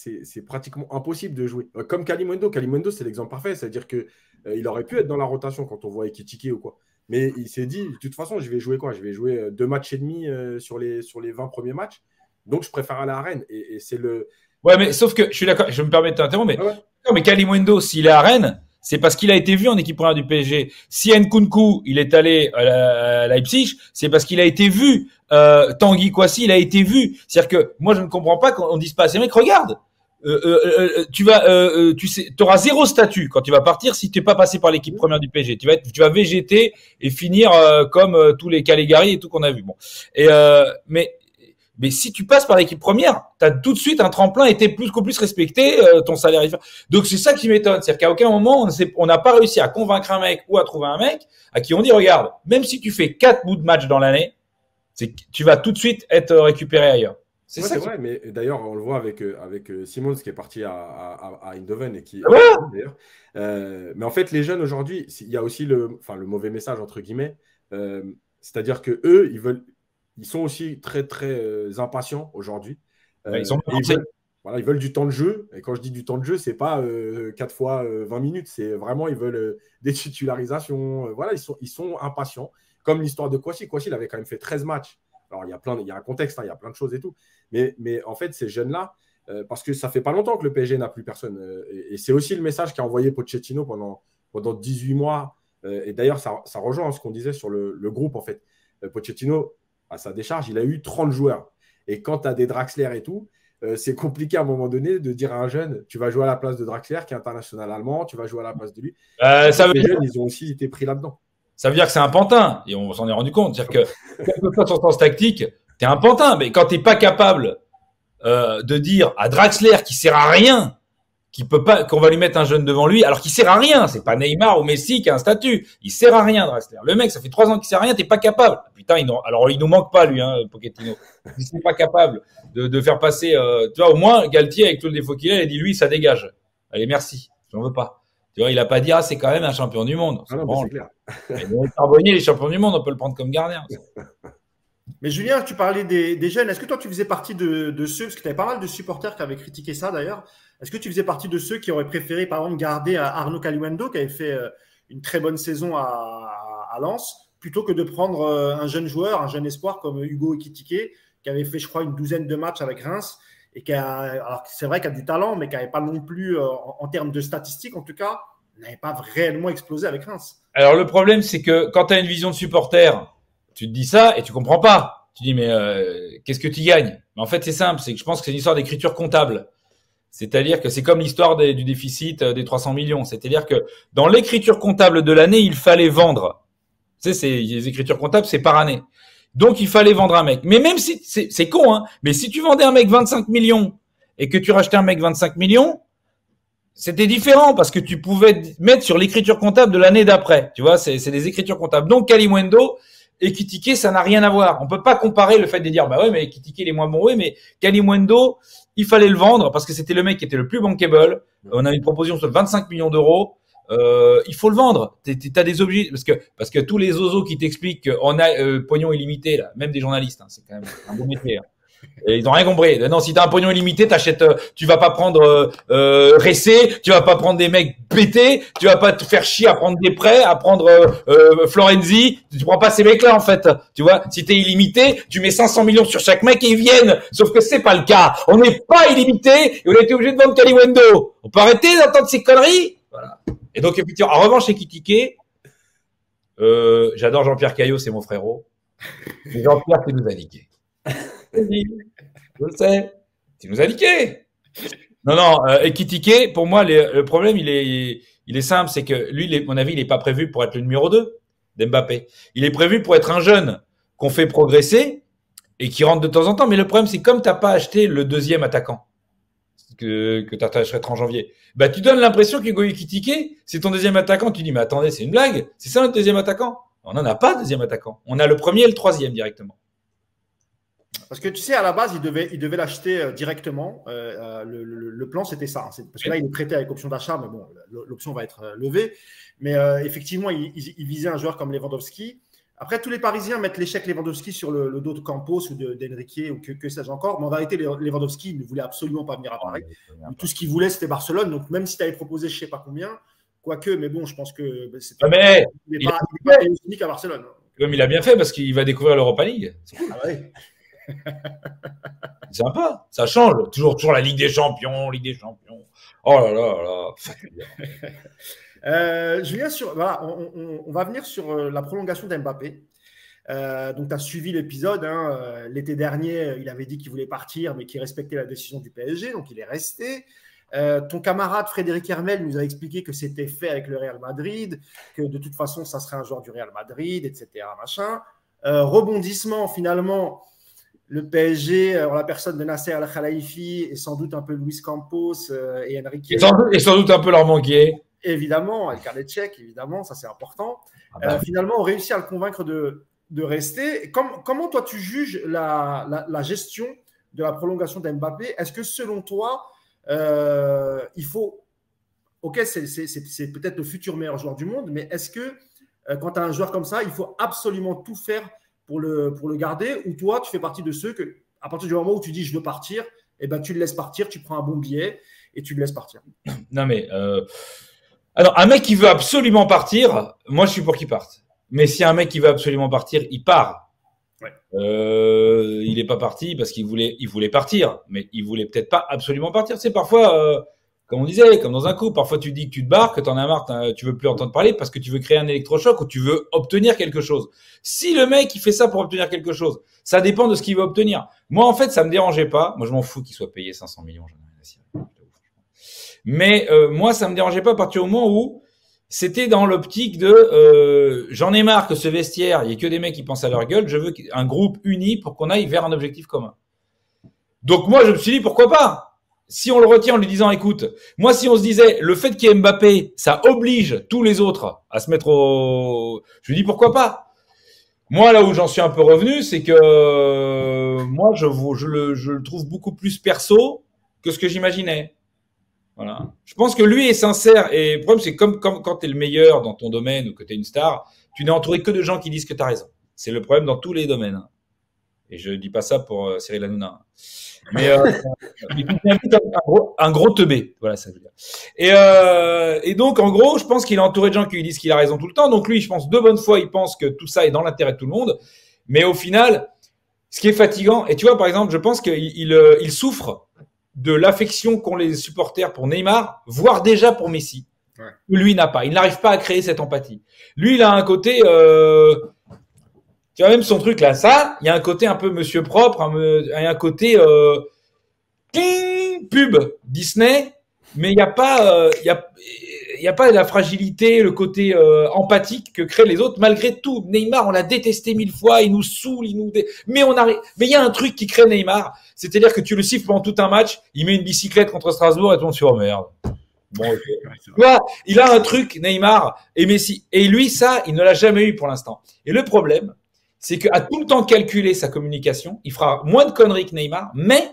pratiquement impossible de jouer. Comme Kalimundo. Kalimundo, c'est l'exemple parfait. C'est-à-dire qu'il aurait pu être dans la rotation quand on voit Ekitike ou quoi. Mais il s'est dit, de toute façon, je vais jouer quoi? Je vais jouer 2 matchs et demi sur les 20 premiers matchs. Donc, je préfère aller à Rennes. Et c'est le… Ouais, mais sauf que, je suis d'accord, je me permets de t'interrompre, mais, ouais. Non, mais Kalimundo, s'il est à Rennes, c'est parce qu'il a été vu en équipe première du PSG. Si Nkunku, il est allé à Leipzig, c'est parce qu'il a été vu. Tanguy Kouassi, il a été vu. C'est-à-dire que moi, je ne comprends pas qu'on dise pas à ces mecs, regarde, tu sais, t'auras zéro statut quand tu vas partir si tu n'es pas passé par l'équipe première du PSG. Tu vas végéter et finir comme tous les Caligari et tout qu'on a vu. Bon, mais si tu passes par l'équipe première, t'as tout de suite un tremplin et t'es plus qu'au plus respecté, ton salaire. Donc c'est ça qui m'étonne, c'est-à-dire qu'à aucun moment on n'a pas réussi à convaincre un mec ou à trouver un mec à qui on dit regarde, même si tu fais 4 bouts de match dans l'année, tu vas tout de suite être récupéré ailleurs. C'est vrai, mais d'ailleurs on le voit avec Simons qui est parti à Eindhoven et qui d'ailleurs. Mais en fait les jeunes aujourd'hui, il y a aussi le mauvais message entre guillemets, c'est-à-dire que eux ils sont aussi très, très impatients aujourd'hui. Ouais, ils veulent du temps de jeu. Et quand je dis du temps de jeu, ce n'est pas 4 fois 20 minutes. C'est vraiment, ils veulent des titularisations. Voilà, ils sont impatients. Comme l'histoire de Kouassi. Kouassi, il avait quand même fait 13 matchs. Alors, il y a un contexte, il y a plein de choses et tout. Mais en fait, ces jeunes-là, parce que ça ne fait pas longtemps que le PSG n'a plus personne. Et c'est aussi le message qu'a envoyé Pochettino pendant 18 mois. Et d'ailleurs, ça rejoint ce qu'on disait sur le groupe, en fait. Pochettino, à sa décharge, il a eu 30 joueurs. Et quand tu as des Draxler et tout, c'est compliqué à un moment donné de dire à un jeune, tu vas jouer à la place de Draxler, qui est international allemand, tu vas jouer à la place de lui. Les jeunes, ils ont aussi été pris là-dedans. Ça veut dire que c'est un pantin, et on s'en est rendu compte. C'est-à-dire que, quelle que soit son sens tactique, tu es un pantin. Mais quand tu n'es pas capable de dire à Draxler qui sert à rien, qu'on va lui mettre un jeune devant lui, alors qu'il sert à rien. C'est pas Neymar ou Messi qui a un statut. Il sert à rien, Draxler. Le mec, ça fait 3 ans qu'il sert à rien, t'es pas capable. Putain, alors il nous manque pas, lui, Pochettino. Il n'est pas capable de faire passer, tu vois, au moins, Galtier, avec tout le défaut qu'il a, il a dit, lui, ça dégage. Allez, merci. J'en veux pas. Tu vois, il a pas dit, c'est quand même un champion du monde. C'est clair. Charbonnier, les champions du monde, on peut le prendre comme gardien. Mais Julien, tu parlais des jeunes. Est-ce que toi, tu faisais partie de ceux, parce que tu avais pas mal de supporters qui avaient critiqué ça d'ailleurs, est-ce que tu faisais partie de ceux qui auraient préféré, par exemple, garder Arnaud Kalimundo, qui avait fait une très bonne saison à Lens, plutôt que de prendre un jeune joueur, un jeune espoir comme Hugo Ekitike, qui avait fait, je crois, une douzaine de matchs avec Reims, et alors c'est vrai qu'il a du talent, mais qui n'avait pas non plus, en termes de statistiques en tout cas, n'avait pas réellement explosé avec Reims. Alors le problème, c'est que quand tu as une vision de supporter, tu te dis ça et tu comprends pas. Tu dis, mais qu'est-ce que tu gagnes? Mais en fait, c'est simple, c'est que je pense que c'est une histoire d'écriture comptable. C'est-à-dire que c'est comme l'histoire du déficit des 300 millions. C'est-à-dire que dans l'écriture comptable de l'année, il fallait vendre. Tu sais, les écritures comptables, c'est par année. Donc, il fallait vendre un mec. Mais même si, c'est con, hein, mais si tu vendais un mec 25 millions et que tu rachetais un mec 25 millions, c'était différent parce que tu pouvais mettre sur l'écriture comptable de l'année d'après. Tu vois, c'est des écritures comptables. Donc, Kalimundo et Ekitike, ça n'a rien à voir. On peut pas comparer le fait de dire, bah ouais, mais Ekitike, il est moins bon. Oui, mais Kalimundo, il fallait le vendre parce que c'était le mec qui était le plus bankable. On a une proposition sur 25 millions d'euros. Il faut le vendre. T'as des objets parce que tous les ozos qui t'expliquent qu'on a pognon illimité là, même des journalistes, hein, c'est quand même un bon métier. Hein. Et ils n'ont rien compris. Non, si t'as un pognon illimité, t'achètes, tu vas pas prendre Ressé, tu vas pas prendre des mecs pétés, tu vas pas te faire chier à prendre des prêts, à prendre Florenzi. Tu prends pas ces mecs-là en fait. Tu vois, si t'es illimité, tu mets 500 millions sur chaque mec et ils viennent. Sauf que c'est pas le cas. On n'est pas illimité et on a été obligé de vendre Kaliwendo. On peut arrêter d'entendre ces conneries. Voilà. Et donc effectivement, en revanche, chez Kitike, j'adore Jean-Pierre Caillot, c'est mon frérot. C'est Jean-Pierre qui nous a niqué. Je le sais. Tu nous as niqué. Non, Ekitike, pour moi, le problème, il est simple, c'est que lui, à mon avis, il n'est pas prévu pour être le numéro 2 d'Mbappé. Il est prévu pour être un jeune qu'on fait progresser et qui rentre de temps en temps. Mais le problème, c'est comme tu n'as pas acheté le deuxième attaquant que tu achèterais en janvier, bah, tu donnes l'impression qu'Hugo Ekitike, c'est ton deuxième attaquant. Tu dis, mais attendez, c'est une blague. C'est ça notre deuxième attaquant? On n'en a pas de deuxième attaquant. On a le premier et le troisième directement. Parce que tu sais, à la base, il devait l'acheter directement. Le plan, c'était ça. Parce que là, il est prêté avec option d'achat, mais bon, l'option va être levée. Mais effectivement, il visait un joueur comme Lewandowski. Après, tous les Parisiens mettent l'échec Lewandowski sur le dos de Campos ou d'Enrique ou que sais-je encore. Mais en vérité, Lewandowski ne voulait absolument pas venir à Paris. Tout ce qu'il voulait, c'était Barcelone. Donc, même si tu avais proposé je ne sais pas combien, quoique, mais bon, je pense que c'était il n'est pas unique à Barcelone. Comme il a bien fait parce qu'il va découvrir l'Europa League. C'est cool. Ah ouais. C'est sympa, ça change. Toujours la Ligue des Champions, Ligue des Champions. Oh là là là. Julien, voilà, on va venir sur la prolongation d'Mbappé. Donc, tu as suivi l'épisode. Hein, l'été dernier, il avait dit qu'il voulait partir, mais qu'il respectait la décision du PSG. Donc, il est resté. Ton camarade Frédéric Hermel nous a expliqué que c'était fait avec le Real Madrid, que de toute façon, ça serait un joueur du Real Madrid, etc. Machin. Rebondissement, finalement. Le PSG, en la personne de Nasser Al-Khelaifi et sans doute un peu Luis Campos et Enrique. Et sans doute un peu leur manquer. Évidemment, le carnet de chèques, évidemment, ça c'est important. Finalement, on réussit à le convaincre de rester. Comment toi tu juges la gestion de la prolongation d'Mbappé? Est-ce que selon toi, il faut… Ok, c'est peut-être le futur meilleur joueur du monde, mais est-ce que quand tu as un joueur comme ça, il faut absolument tout faire pour le garder, ou toi, tu fais partie de ceux que, à partir du moment où tu dis je veux partir, eh ben, tu le laisses partir, tu prends un bon billet et tu le laisses partir. Non, mais alors, un mec qui veut absolument partir, moi, je suis pour qu'il parte. Mais si un mec qui veut absolument partir, il part. Ouais. Il n'est pas parti parce qu'il voulait partir, mais il voulait peut-être pas absolument partir. C'est parfois… comme on disait, comme dans un couple, parfois tu dis que tu te barres, que tu en as marre, tu veux plus entendre parler parce que tu veux créer un électrochoc ou tu veux obtenir quelque chose. Si le mec il fait ça pour obtenir quelque chose, ça dépend de ce qu'il veut obtenir. Moi en fait, ça me dérangeait pas. Moi je m'en fous qu'il soit payé 500 millions, j'en ai rien à cirer. Mais moi ça me dérangeait pas à partir du moment où c'était dans l'optique de j'en ai marre que ce vestiaire, il y ait que des mecs qui pensent à leur gueule, je veux un groupe uni pour qu'on aille vers un objectif commun. Donc moi je me suis dit pourquoi pas. Si on le retient en lui disant, écoute, moi, si on se disait, le fait qu'il y ait Mbappé, ça oblige tous les autres à se mettre au… Je lui dis, pourquoi pas? Moi, là où j'en suis un peu revenu, c'est que moi, je le trouve beaucoup plus perso que ce que j'imaginais. Voilà. Je pense que lui est sincère. Et le problème, c'est comme quand tu es le meilleur dans ton domaine ou que tu es une star, tu n'es entouré que de gens qui disent que tu as raison. C'est le problème dans tous les domaines. Et je dis pas ça pour Cyril Hanouna. Mais un gros teubé, voilà ça veut dire. Et donc en gros, je pense qu'il est entouré de gens qui lui disent qu'il a raison tout le temps. Donc lui, je pense de bonne foi, il pense que tout ça est dans l'intérêt de tout le monde. Mais au final, ce qui est fatigant, et tu vois par exemple, je pense qu'il souffre de l'affection qu'ont les supporters pour Neymar, voire déjà pour Messi. Ouais. Lui n'a pas, il n'arrive pas à créer cette empathie. Lui, il a un côté tu vois, même son truc là, ça, il y a un côté un peu monsieur propre, il y a un côté pub Disney, mais il n'y a pas, il y a pas la fragilité, le côté empathique que créent les autres. Malgré tout, Neymar, on l'a détesté 1000 fois, il nous saoule, mais on arrive. Mais il y a un truc qui crée Neymar, c'est-à-dire que tu le siffles pendant tout un match, il met une bicyclette contre Strasbourg et tout le monde se dit oh merde. Bon, okay. Tu vois, il a un truc Neymar et Messi, et lui ça, il ne l'a jamais eu pour l'instant. Et le problème, c'est qu'à tout le temps calculer sa communication, il fera moins de conneries que Neymar, mais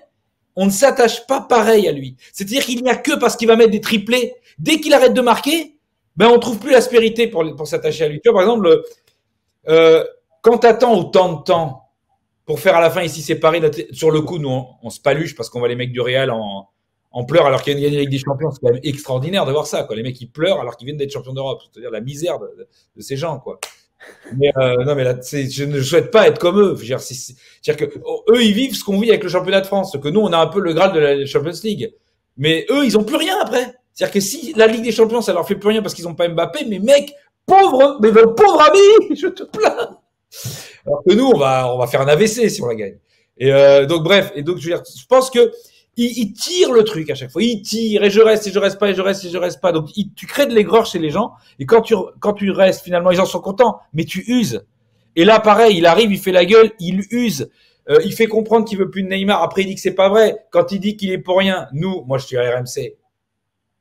on ne s'attache pas pareil à lui. C'est-à-dire qu'il n'y a que parce qu'il va mettre des triplés. Dès qu'il arrête de marquer, ben on trouve plus l'aspérité pour s'attacher à lui. Tu vois, par exemple, quand tu attends autant de temps pour faire à la fin ici séparer. Sur le coup, nous, on se paluche parce qu'on voit les mecs du Real en pleurs alors qu'ils viennent gagner avec des champions. C'est quand même extraordinaire de voir ça, quoi. Les mecs, ils pleurent alors qu'ils viennent d'être champions d'Europe. C'est-à-dire la misère de ces gens, quoi. Mais non, mais là, je ne souhaite pas être comme eux. C'est-à-dire que eux, ils vivent ce qu'on vit avec le championnat de France. Que nous, on a un peu le Graal de la Champions League. Mais eux, ils ont plus rien après. C'est-à-dire que si la Ligue des Champions, ça leur fait plus rien parce qu'ils ont pas Mbappé, mais mec, pauvre ami, je te plains. Alors que nous, on va faire un AVC si on la gagne. Et donc bref, je veux dire, je pense que il tire le truc à chaque fois. Il tire et je reste et je reste pas et je reste et je reste pas. Donc tu crées de l'aigreur chez les gens et quand tu restes, finalement, les gens sont contents, mais tu uses. Et là, pareil, il arrive, il fait la gueule, il use. Il fait comprendre qu'il veut plus de Neymar. Après, il dit que c'est pas vrai. Quand il dit qu'il est pour rien, moi, je suis à RMC.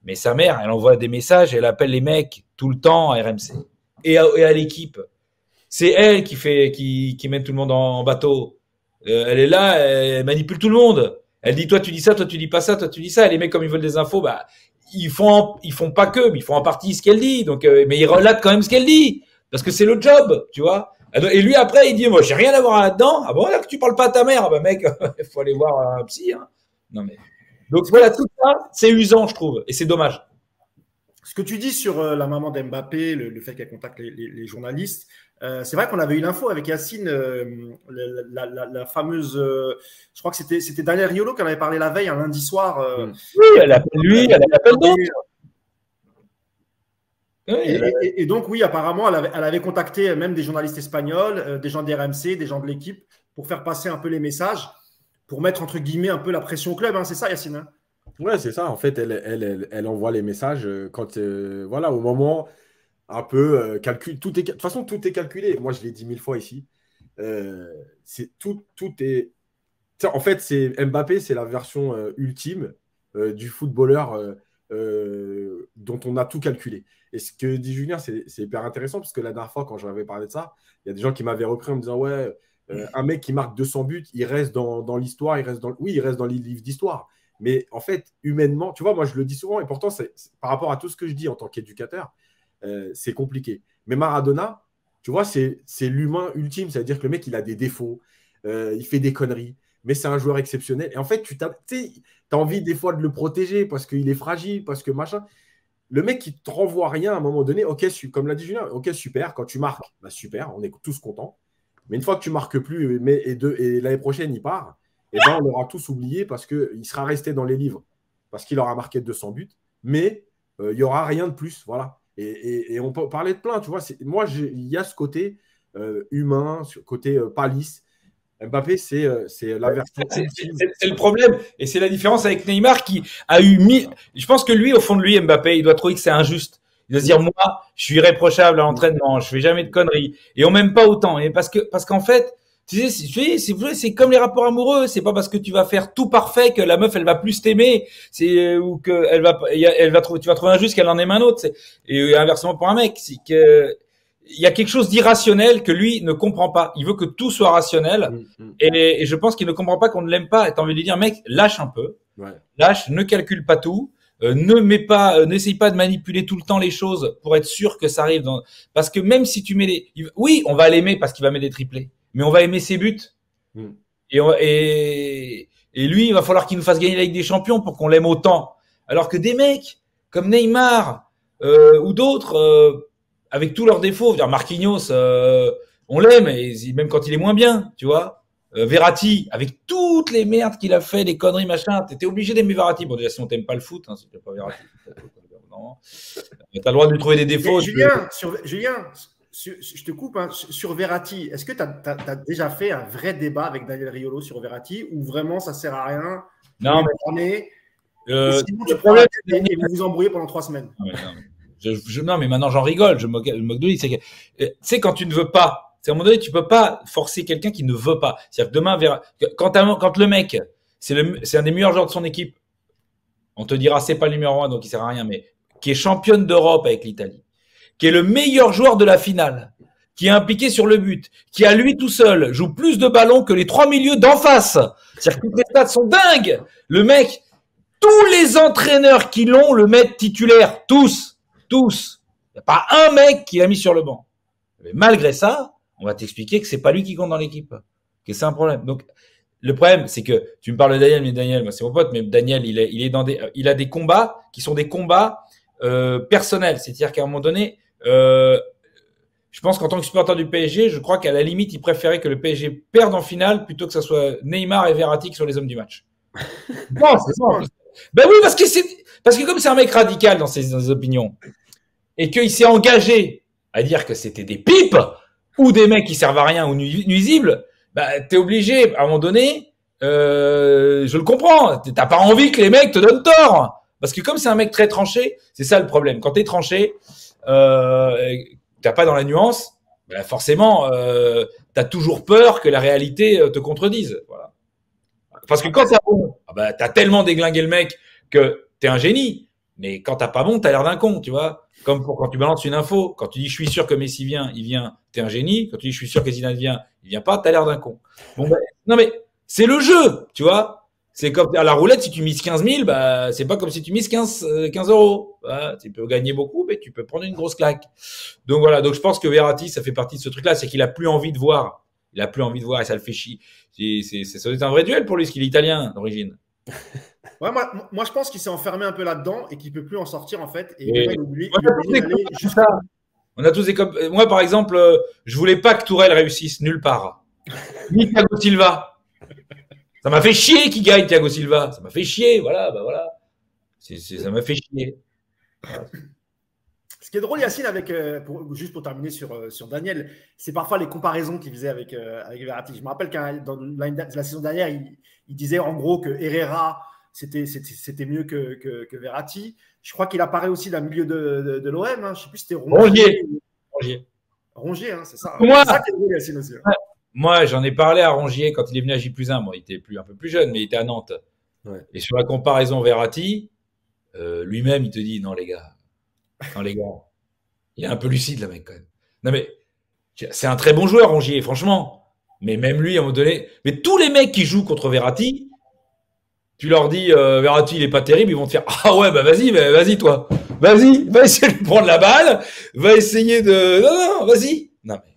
Mais sa mère, elle envoie des messages, elle appelle les mecs tout le temps à RMC et à l'équipe. C'est elle qui mène tout le monde en bateau. Elle est là, elle manipule tout le monde. Elle dit toi tu dis ça, toi tu dis pas ça, toi tu dis ça. Et les mecs comme ils veulent des infos, bah ils font pas que, mais ils font en partie ce qu'elle dit. Donc mais ils relatent quand même ce qu'elle dit parce que c'est le job, tu vois. Et lui après il dit moi j'ai rien à voir là-dedans. Ah bon là que tu parles pas à ta mère, bah mec, il faut aller voir un psy. Hein. Non mais donc voilà tout ça c'est usant je trouve et c'est dommage. Ce que tu dis sur la maman d'Mbappé, le fait qu'elle contacte les journalistes, c'est vrai qu'on avait eu l'info avec Yacine, la fameuse, je crois que c'était Daniel Riolo qui en avait parlé la veille, un lundi soir. Oui, elle appelle lui, elle appelle d'autres. Et donc oui, apparemment, elle avait contacté même des journalistes espagnols, des gens d'RMC, des gens de l'équipe, pour faire passer un peu les messages, pour mettre entre guillemets un peu la pression au club. Hein, c'est ça, Yacine, hein? Ouais, c'est ça. En fait, elle envoie les messages quand, voilà, au moment un peu calcul. De toute façon, tout est calculé. Moi, je l'ai dit 1000 fois ici. Tout est. En fait, c'est Mbappé, c'est la version ultime du footballeur dont on a tout calculé. Et ce que dit Julien, c'est hyper intéressant parce que la dernière fois, quand j'avais parlé de ça, il y a des gens qui m'avaient repris en me disant ouais, un mec qui marque 200 buts, il reste dans l'histoire, il reste dans les livres d'histoire. Mais en fait, humainement, tu vois, moi je le dis souvent, et pourtant, par rapport à tout ce que je dis en tant qu'éducateur, c'est compliqué. Mais Maradona, tu vois, c'est l'humain ultime, c'est-à-dire que le mec, il a des défauts, il fait des conneries, mais c'est un joueur exceptionnel. Et en fait, tu as envie des fois de le protéger parce qu'il est fragile, parce que machin. Le mec, il ne te renvoie rien à un moment donné, ok, comme l'a dit Julien, ok, super, quand tu marques, bah, super, on est tous contents. Mais une fois que tu ne marques plus, et l'année prochaine, il part, et ben, on l'aura tous oublié parce qu'il sera resté dans les livres, parce qu'il aura marqué 200 buts, mais il n'y aura rien de plus. Voilà. Et on peut parler de plein, tu vois. Moi, il y a ce côté humain, ce côté palisse. Mbappé, c'est la version. C'est le problème. Et c'est la différence avec Neymar qui a eu Je pense que lui, au fond de lui, Mbappé, il doit trouver que c'est injuste. Il doit se dire, moi, je suis irréprochable à l'entraînement, je fais jamais de conneries. Et on m'aime pas autant. Et parce qu'en fait, tu sais, c'est comme les rapports amoureux. C'est pas parce que tu vas faire tout parfait que la meuf, elle va plus t'aimer. Ou que tu vas trouver injuste qu'elle en aime un autre. Et inversement pour un mec. C'est que, il y a quelque chose d'irrationnel que lui ne comprend pas. Il veut que tout soit rationnel. Et je pense qu'il ne comprend pas qu'on ne l'aime pas. Et t'as envie de lui dire, mec, lâche un peu. Ouais. Lâche, ne calcule pas tout. N'essaye pas de manipuler tout le temps les choses pour être sûr que ça arrive parce que même si tu mets oui, on va l'aimer parce qu'il va mettre des triplés. Mais on va aimer ses buts. Et lui, il va falloir qu'il nous fasse gagner la Ligue des Champions pour qu'on l'aime autant. Alors que des mecs comme Neymar ou d'autres, avec tous leurs défauts, dire Marquinhos, on l'aime, et même quand il est moins bien, tu vois. Verratti, avec toutes les merdes qu'il a fait, les conneries, machin, t'étais obligé d'aimer Verratti. Bon, déjà, si on t'aime pas le foot, hein, si t'aimes pas Verratti, t'as le droit de lui trouver des défauts. Julien, je te coupe, hein, sur Verratti, est-ce que tu as déjà fait un vrai débat avec Daniel Riolo sur Verratti ou vraiment ça sert à rien? Non, mais sinon, tu prends la tête et vous vous embrouillez pendant 3 semaines. Non, mais maintenant j'en rigole, je me moque de lui. Tu sais, quand tu ne veux pas, à un moment donné, tu peux pas forcer quelqu'un qui ne veut pas. C'est-à-dire que demain, quand le mec, c'est un des meilleurs joueurs de son équipe, on te dira c'est pas le numéro 1, donc il sert à rien, mais qui est championne d'Europe avec l'Italie, qui est le meilleur joueur de la finale, qui est impliqué sur le but, qui à lui tout seul joue plus de ballons que les 3 milieux d'en face. C'est-à-dire que les stats sont dingues. Le mec, tous les entraîneurs qui l'ont le mettent titulaire, tous. Il n'y a pas un mec qui l'a mis sur le banc. Mais malgré ça, on va t'expliquer que c'est pas lui qui compte dans l'équipe. que c'est un problème. Donc, le problème, c'est que tu me parles de Daniel, mais Daniel, moi, c'est mon pote, mais Daniel, il a des combats qui sont des combats personnels. C'est-à-dire qu'à un moment donné, je pense qu'en tant que supporter du PSG, je crois qu'à la limite, il préférait que le PSG perde en finale plutôt que ce soit Neymar et Verratti qui soient les hommes du match. Non, c'est ça. Ben oui, parce que comme c'est un mec radical dans ses opinions et qu'il s'est engagé à dire que c'était des pipes ou des mecs qui servent à rien ou nuisibles, bah t'es obligé à un moment donné. Je le comprends. T'as pas envie que les mecs te donnent tort parce que comme c'est un mec très tranché, c'est ça le problème. Quand t'es tranché, t'as pas dans la nuance, bah forcément, t'as toujours peur que la réalité te contredise. Voilà. Parce que quand t'as bon, bah, t'as tellement déglingué le mec que t'es un génie. Mais quand t'as pas bon, t'as l'air d'un con, tu vois. Comme quand tu balances une info, quand tu dis je suis sûr que Messi vient, il vient, t'es un génie. Quand tu dis je suis sûr que Zidane vient, il vient pas, t'as l'air d'un con. Bon, bah, non mais c'est le jeu, tu vois. C'est comme à la roulette, si tu mises 15 000, bah c'est pas comme si tu mises 15 euros. Voilà, tu peux gagner beaucoup, mais tu peux prendre une grosse claque. Donc voilà, donc je pense que Verratti, ça fait partie de ce truc-là, c'est qu'il a plus envie de voir. Il a plus envie de voir et ça le fait chier. Ça doit être un vrai duel pour lui, parce qu'il est italien d'origine. Ouais, moi, je pense qu'il s'est enfermé un peu là-dedans et qu'il ne peut plus en sortir, en fait. Et Et- il oublie d'aller jusqu'à. On a tous des moi, par exemple, je voulais pas que Tourelle réussisse nulle part. Ni Thiago Silva. Ça m'a fait chier qu'il gagne Thiago Silva. Ça m'a fait chier, voilà, bah voilà. Ça m'a fait chier. Ce qui est drôle, Yacine, juste pour terminer sur Daniel, c'est parfois les comparaisons qu'il faisait avec Verratti. Je me rappelle dans la saison dernière, il disait en gros que Herrera, c'était mieux que Verratti. Je crois qu'il apparaît aussi d'un milieu de l'OM. Hein. Je ne sais plus si c'était Rongier. Rongier, hein, c'est ça. Moi, c'est ça qui est drôle, Yacine aussi. Ouais. Moi, j'en ai parlé à Rongier quand il est venu à J+1. Bon, il était un peu plus jeune, mais il était à Nantes. Ouais. Et sur la comparaison Verratti, lui-même, il te dit non, les gars. Il est un peu lucide, le mec, quand même. Non, mais c'est un très bon joueur, Rongier, franchement. Mais même lui, à un moment donné. Mais tous les mecs qui jouent contre Verratti, tu leur dis Verratti, il est pas terrible, ils vont te faire ah ouais, bah vas-y, toi. Vas-y, va essayer de prendre la balle. Va essayer de. Non, vas-y. Non, mais.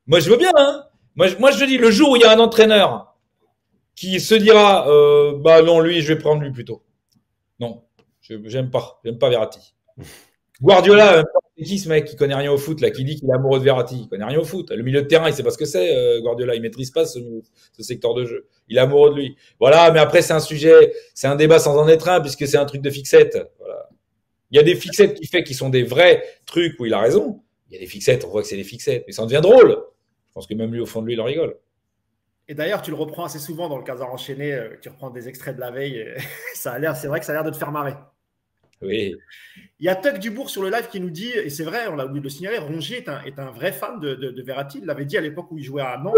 Moi, je veux bien, hein. Moi, je te dis, le jour où il y a un entraîneur qui se dira bah non, lui, je vais prendre lui plutôt. Non, j'aime pas Verratti. Guardiola, c'est qui ce mec qui connaît rien au foot là, qui dit qu'il est amoureux de Verratti? Il connaît rien au foot. Le milieu de terrain, il sait pas ce que c'est. Guardiola, il maîtrise pas ce secteur de jeu. Il est amoureux de lui. Voilà, mais après c'est un sujet, c'est un débat sans en être un puisque c'est un truc de fixette. Voilà. Il y a des fixettes qui sont des vrais trucs où il a raison. Il y a des fixettes, on voit que c'est des fixettes, mais ça en devient drôle. Je pense que même lui au fond de lui, il en rigole. Et d'ailleurs, tu le reprends assez souvent dans le Casar enchaîné. Tu reprends des extraits de la veille. C'est vrai que ça a l'air de te faire marrer. Oui. Il y a Tuck Dubourg sur le live qui nous dit, et c'est vrai, on l'a oublié de le signaler, Rongier est un vrai fan de Verratti. Il l'avait dit à l'époque où il jouait à Nantes.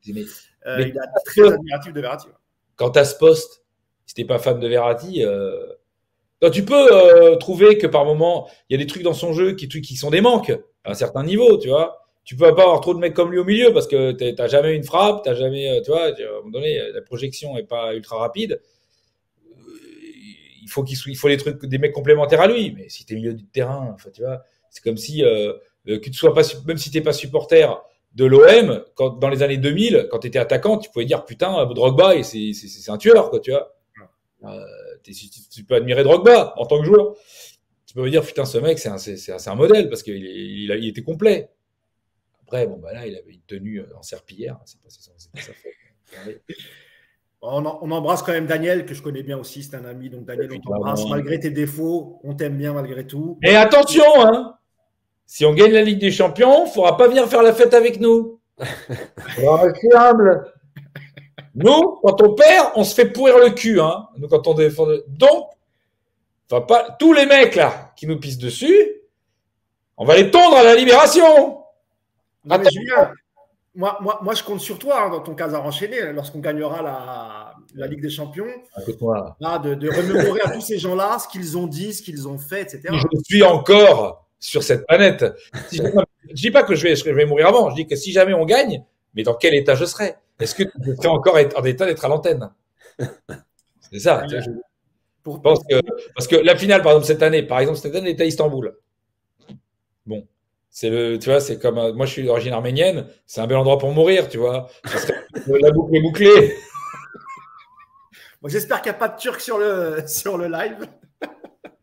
Mais il est très admiratif de Verratti. Quand tu as ce poste, si tu n'es pas fan de Verratti, tu peux trouver que par moment, il y a des trucs dans son jeu qui sont des manques à un certain niveau, tu vois. Tu peux pas avoir trop de mecs comme lui au milieu parce que tu n'as jamais une frappe, tu n'as jamais, tu vois, à un moment donné, la projection n'est pas ultra rapide. Il faut des mecs complémentaires à lui. Mais si tu es milieu du terrain, enfin, tu vois, c'est comme si que tu sois pas, même si t'es pas supporter de l'OM, dans les années 2000, quand tu étais attaquant, tu pouvais dire putain, Drogba, c'est un tueur, quoi, tu vois. Tu peux admirer Drogba en tant que joueur. Tu peux me dire putain, ce mec, c'est un modèle parce qu'il était complet. Après, bon, bah là, il avait une tenue en serpillière. C'est pas sa faute. On embrasse quand même Daniel, que je connais bien aussi, c'est un ami. Donc Daniel, on t'embrasse malgré tes défauts, on t'aime bien malgré tout. Et attention, hein, si on gagne la Ligue des Champions, il ne faudra pas venir faire la fête avec nous. Il faudra rester humble. Nous, quand on perd, on se fait pourrir le cul. Hein. Nous, quand on défend. Donc, enfin, pas tous les mecs là qui nous pissent dessus, on va les tondre à la libération. Non, mais Julien, moi, je compte sur toi hein, dans ton Casar enchaîné, lorsqu'on gagnera la Ligue des Champions, là, de remémorer à tous ces gens-là ce qu'ils ont dit, ce qu'ils ont fait, etc. Je suis encore sur cette planète. Je ne dis pas que je vais mourir avant, je dis que si jamais on gagne, mais dans quel état je serai? Est-ce que je serai encore en état d'être à l'antenne? C'est ça. Parce que la finale, par exemple, cette année était à Istanbul. Bon. Tu vois, c'est comme moi je suis d'origine arménienne, c'est un bel endroit pour mourir, tu vois. La boucle est bouclée. Bon, j'espère qu'il n'y a pas de Turc sur le live.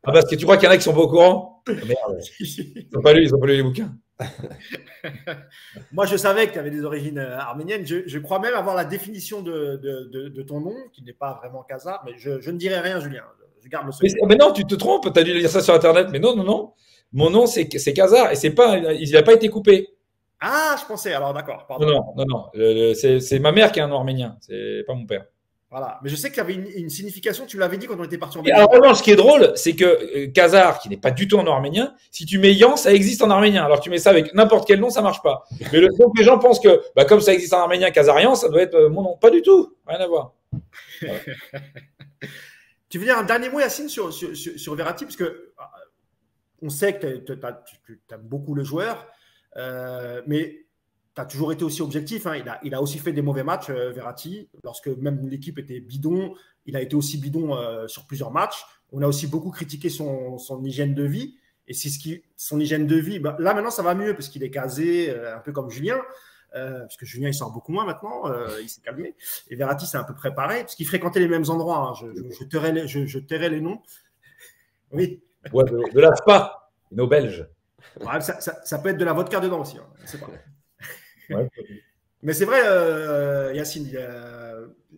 Ah, parce que tu crois qu'il y en a qui sont pas au courant? Merde. Ils n'ont pas lu les bouquins. Moi, je savais que tu avais des origines arméniennes. Je crois même avoir la définition de ton nom, qui n'est pas vraiment khazar, mais je ne dirai rien, Julien. Je garde le secret. Mais non, tu te trompes. Tu as dû lire ça sur Internet. Mais non. Mon nom, c'est khazar et il n'a pas été coupé. Ah, je pensais. Alors, d'accord. Pardon. Non. C'est ma mère qui est un Arménien. C'est pas mon père. Voilà. Mais je sais qu'il y avait une signification. Tu l'avais dit quand on était parti en Belgique. En revanche, ce qui est drôle, c'est que khazar, qui n'est pas du tout en arménien, si tu mets Yan, ça existe en arménien. Alors tu mets ça avec n'importe quel nom, ça marche pas. Mais donc les gens pensent que, comme ça existe en arménien, khazarian, ça doit être mon nom. Pas du tout. Rien à voir. Voilà. Tu veux dire un dernier mot, Yacine, sur Verratti, parce que on sait que tu aimes beaucoup le joueur, mais tu as toujours été aussi objectif. Hein. Il a aussi fait des mauvais matchs, Verratti. Lorsque même l'équipe était bidon, il a été aussi bidon sur plusieurs matchs. On a aussi beaucoup critiqué son hygiène de vie. Et son hygiène de vie, là maintenant ça va mieux parce qu'il est casé, un peu comme Julien. Parce que Julien il sort beaucoup moins maintenant, il s'est calmé. Et Verratti c'est un peu préparé parce qu'il fréquentait les mêmes endroits. Hein. Je tairai les noms. Oui. Ouais, de la SPA, nos Belges. Ouais, ça peut être de la vodka dedans aussi. Hein. Je sais pas. Ouais. Mais c'est vrai, Yacine,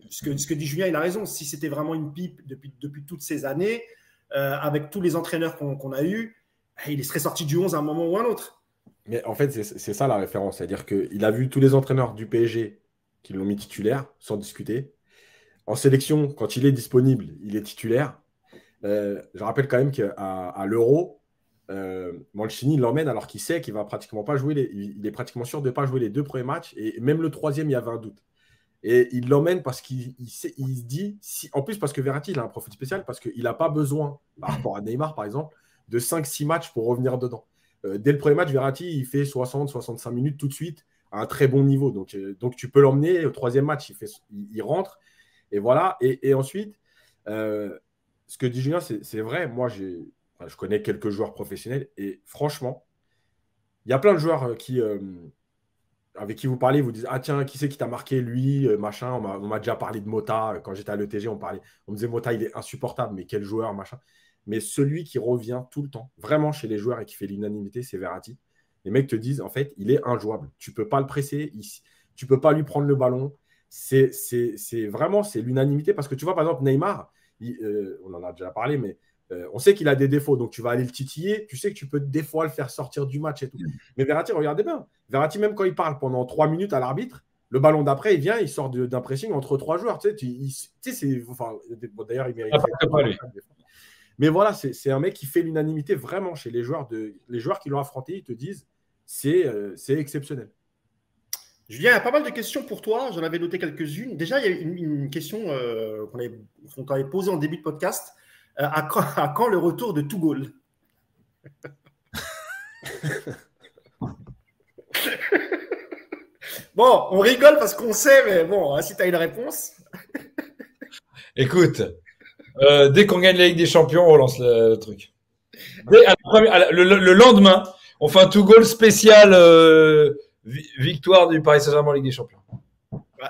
ce que dit Julien, il a raison. Si c'était vraiment une pipe depuis toutes ces années, avec tous les entraîneurs qu'on a eus, il serait sorti du 11 à un moment ou à un autre. Mais en fait, c'est ça la référence. C'est-à-dire qu'il a vu tous les entraîneurs du PSG qui l'ont mis titulaire, sans discuter. En sélection, quand il est disponible, il est titulaire. Je rappelle quand même qu'à l'Euro, Mancini l'emmène alors qu'il sait qu'il va pratiquement pas jouer il est pratiquement sûr de ne pas jouer les 2 premiers matchs et même le 3e il y avait un doute et il l'emmène parce qu'il se dit en plus parce que Verratti il a un profil spécial parce qu'il n'a pas besoin par rapport à Neymar par exemple de 5-6 matchs pour revenir dedans. Dès le premier match Verratti il fait 60-65 minutes tout de suite à un très bon niveau donc tu peux l'emmener au 3e match il rentre et voilà et ensuite ce que dit Julien c'est vrai. Moi je connais quelques joueurs professionnels et franchement, il y a plein de joueurs avec qui vous parlez, vous dites ah tiens, qui c'est qui t'a marqué lui, machin. On m'a déjà parlé de Mota quand j'étais à l'ETG, on me disait Mota il est insupportable, mais quel joueur, machin. Mais celui qui revient tout le temps, vraiment chez les joueurs et qui fait l'unanimité, c'est Verratti. Les mecs te disent en fait, il est injouable. Tu peux pas le presser, tu peux pas lui prendre le ballon. C'est vraiment c'est l'unanimité parce que tu vois par exemple Neymar, on en a déjà parlé, mais on sait qu'il a des défauts, donc tu vas aller le titiller. Tu sais que tu peux des fois le faire sortir du match et tout. Mais Verratti, regardez bien. Verratti, même quand il parle pendant 3 minutes à l'arbitre, le ballon d'après, il vient, il sort d'un pressing entre 3 joueurs. D'ailleurs, il mérite. Mais voilà, c'est un mec qui fait l'unanimité vraiment chez les joueurs qui l'ont affronté. Ils te disent c'est exceptionnel. Julien, il y a pas mal de questions pour toi. J'en avais noté quelques-unes. Déjà, il y a une question qu'on t'avait posée en début de podcast. À quand le retour de Tougol? Bon, on rigole parce qu'on sait, mais bon, si tu as une réponse. Écoute, dès qu'on gagne la Ligue des Champions, on relance le truc. Le lendemain, on fait un Tougol spécial victoire du Paris Saint-Germain en Ligue des Champions.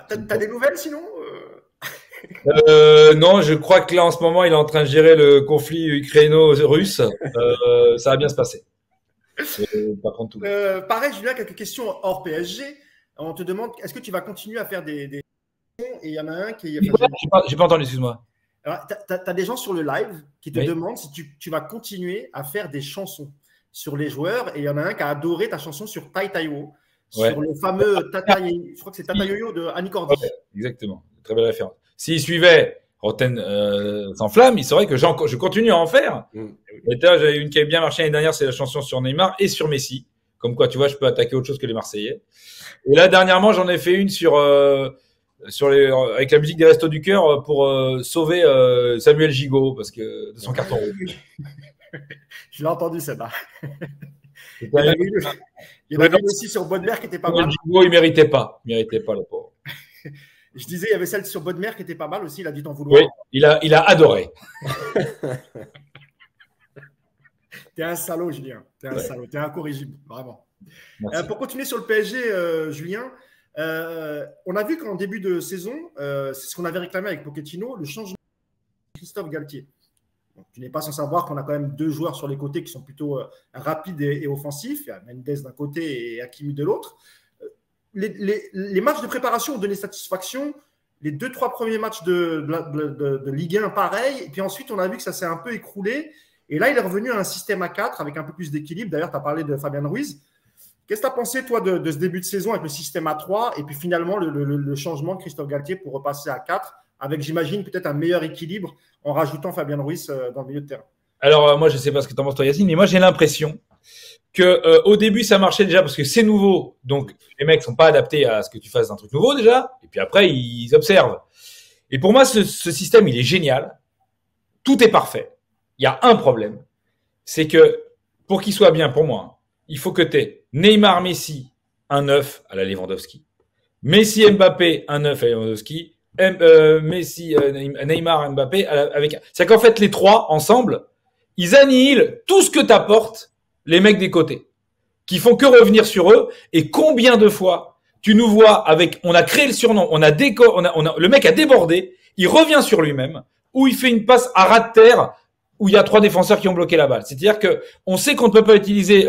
T'as des nouvelles sinon? Non, je crois que là en ce moment il est en train de gérer le conflit ukraino-russe. Ça va bien se passer. Par contre, tout. Pareil, Julien, quelques questions hors PSG. On te demande est-ce que tu vas continuer à faire des et il y en a un qui. J'ai pas entendu, excuse-moi. Tu as des gens sur le live qui te demandent si tu vas continuer à faire des chansons sur les joueurs et il y en a un qui a adoré ta chanson sur Tai Taiwo, sur le fameux Tata, je crois que c'est Tata Yo-Yo de Annie Cordy. Ouais, exactement, très belle référence. S'il suivait Rotten sans flamme, il saurait que je continue à en faire. J'avais une qui avait bien marché l'année dernière, c'est la chanson sur Neymar et sur Messi. Comme quoi, tu vois, je peux attaquer autre chose que les Marseillais. Et là, dernièrement, j'en ai fait une avec la musique des Restos du Cœur pour sauver Samuel Gigot parce que de son carton rouge. Je l'ai entendu, celle-là. Il y en avait aussi sur Bodmer qui était pas mal. Gigot, il méritait pas le pauvre. Je disais, il y avait celle sur Bodmer qui était pas mal aussi. Il a dû t'en vouloir. Oui, il a adoré. T'es un salaud, Julien. T'es un salaud. T'es incorrigible, vraiment. Pour continuer sur le PSG, Julien, On a vu qu'en début de saison, c'est ce qu'on avait réclamé avec Pochettino, le changement de Christophe Galtier. Donc, tu n'es pas sans savoir qu'on a quand même 2 joueurs sur les côtés qui sont plutôt rapides et offensifs. Il y a Mendes d'un côté et Hakimi de l'autre. Les matchs de préparation ont donné satisfaction. Les 2-3 premiers matchs de Ligue 1, pareil. Et puis ensuite, on a vu que ça s'est un peu écroulé. Et là, il est revenu à un système à 4 avec un peu plus d'équilibre. D'ailleurs, tu as parlé de Fabian Ruiz. Qu'est-ce que tu as pensé, toi, de ce début de saison avec le système à 3 et puis finalement le changement de Christophe Galtier pour repasser à 4 avec, j'imagine, peut-être un meilleur équilibre en rajoutant Fabian Ruiz dans le milieu de terrain? Alors, moi, je ne sais pas ce que tu en penses, toi, Yacine, mais moi, j'ai l'impression que au début, ça marchait déjà parce que c'est nouveau. Donc, les mecs sont pas adaptés à ce que tu fasses un truc nouveau déjà. Et puis après, ils observent. Et pour moi, ce système, il est génial. Tout est parfait. Il y a un problème. C'est que pour qu'il soit bien pour moi, il faut que tu aies Neymar, Messi, un 9 à la Lewandowski. Messi, Mbappé, un 9 à la Lewandowski. Messi, Neymar, Mbappé. C'est qu'en fait, les trois, ensemble, ils annihilent tout ce que t'apportent les mecs des côtés, qui font que revenir sur eux. Et combien de fois tu nous vois avec, on a créé le surnom, le mec a débordé, il revient sur lui-même, ou il fait une passe à ras de terre, où il y a 3 défenseurs qui ont bloqué la balle. C'est-à-dire que on sait qu'on ne peut pas utiliser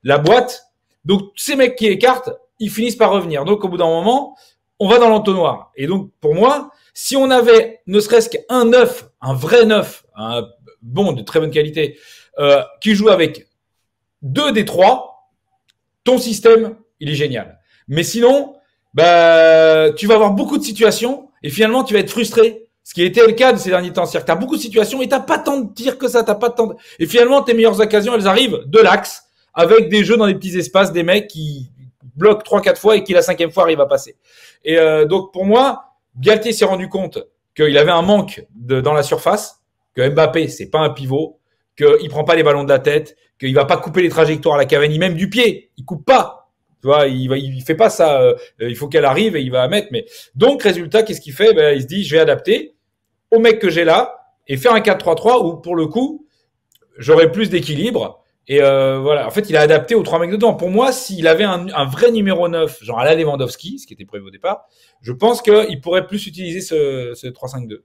la boîte, donc ces mecs qui écartent, ils finissent par revenir. Donc au bout d'un moment, on va dans l'entonnoir. Et donc pour moi, si on avait ne serait-ce qu'un 9, un vrai 9, un bon de très bonne qualité, qui joue avec 2 des 3, ton système, il est génial. Mais sinon, tu vas avoir beaucoup de situations et finalement, tu vas être frustré. Ce qui était le cas de ces derniers temps. C'est-à-dire que tu as beaucoup de situations et tu n'as pas tant de tirs que ça. T'as pas tant de... Et finalement, tes meilleures occasions, elles arrivent de l'axe avec des jeux dans des petits espaces, des mecs qui bloquent 3-4 fois et qui la 5e fois arrivent à passer. Et donc, pour moi, Galtier s'est rendu compte qu'il avait un manque dans la surface, que Mbappé, c'est pas un pivot, qu'il prend pas les ballons de la tête, qu'il va pas couper les trajectoires à la Cavani, même du pied. Il coupe pas. Tu vois, il fait pas ça. Il faut qu'elle arrive et il va mettre. Mais donc, résultat, qu'est-ce qu'il fait? Il se dit, je vais adapter au mec que j'ai là et faire un 4-3-3 où, pour le coup, j'aurai plus d'équilibre. Et voilà. En fait, il a adapté aux 3 mecs dedans. Pour moi, s'il avait un vrai numéro 9, genre à la Lewandowski, ce qui était prévu au départ, je pense qu'il pourrait plus utiliser ce 3-5-2.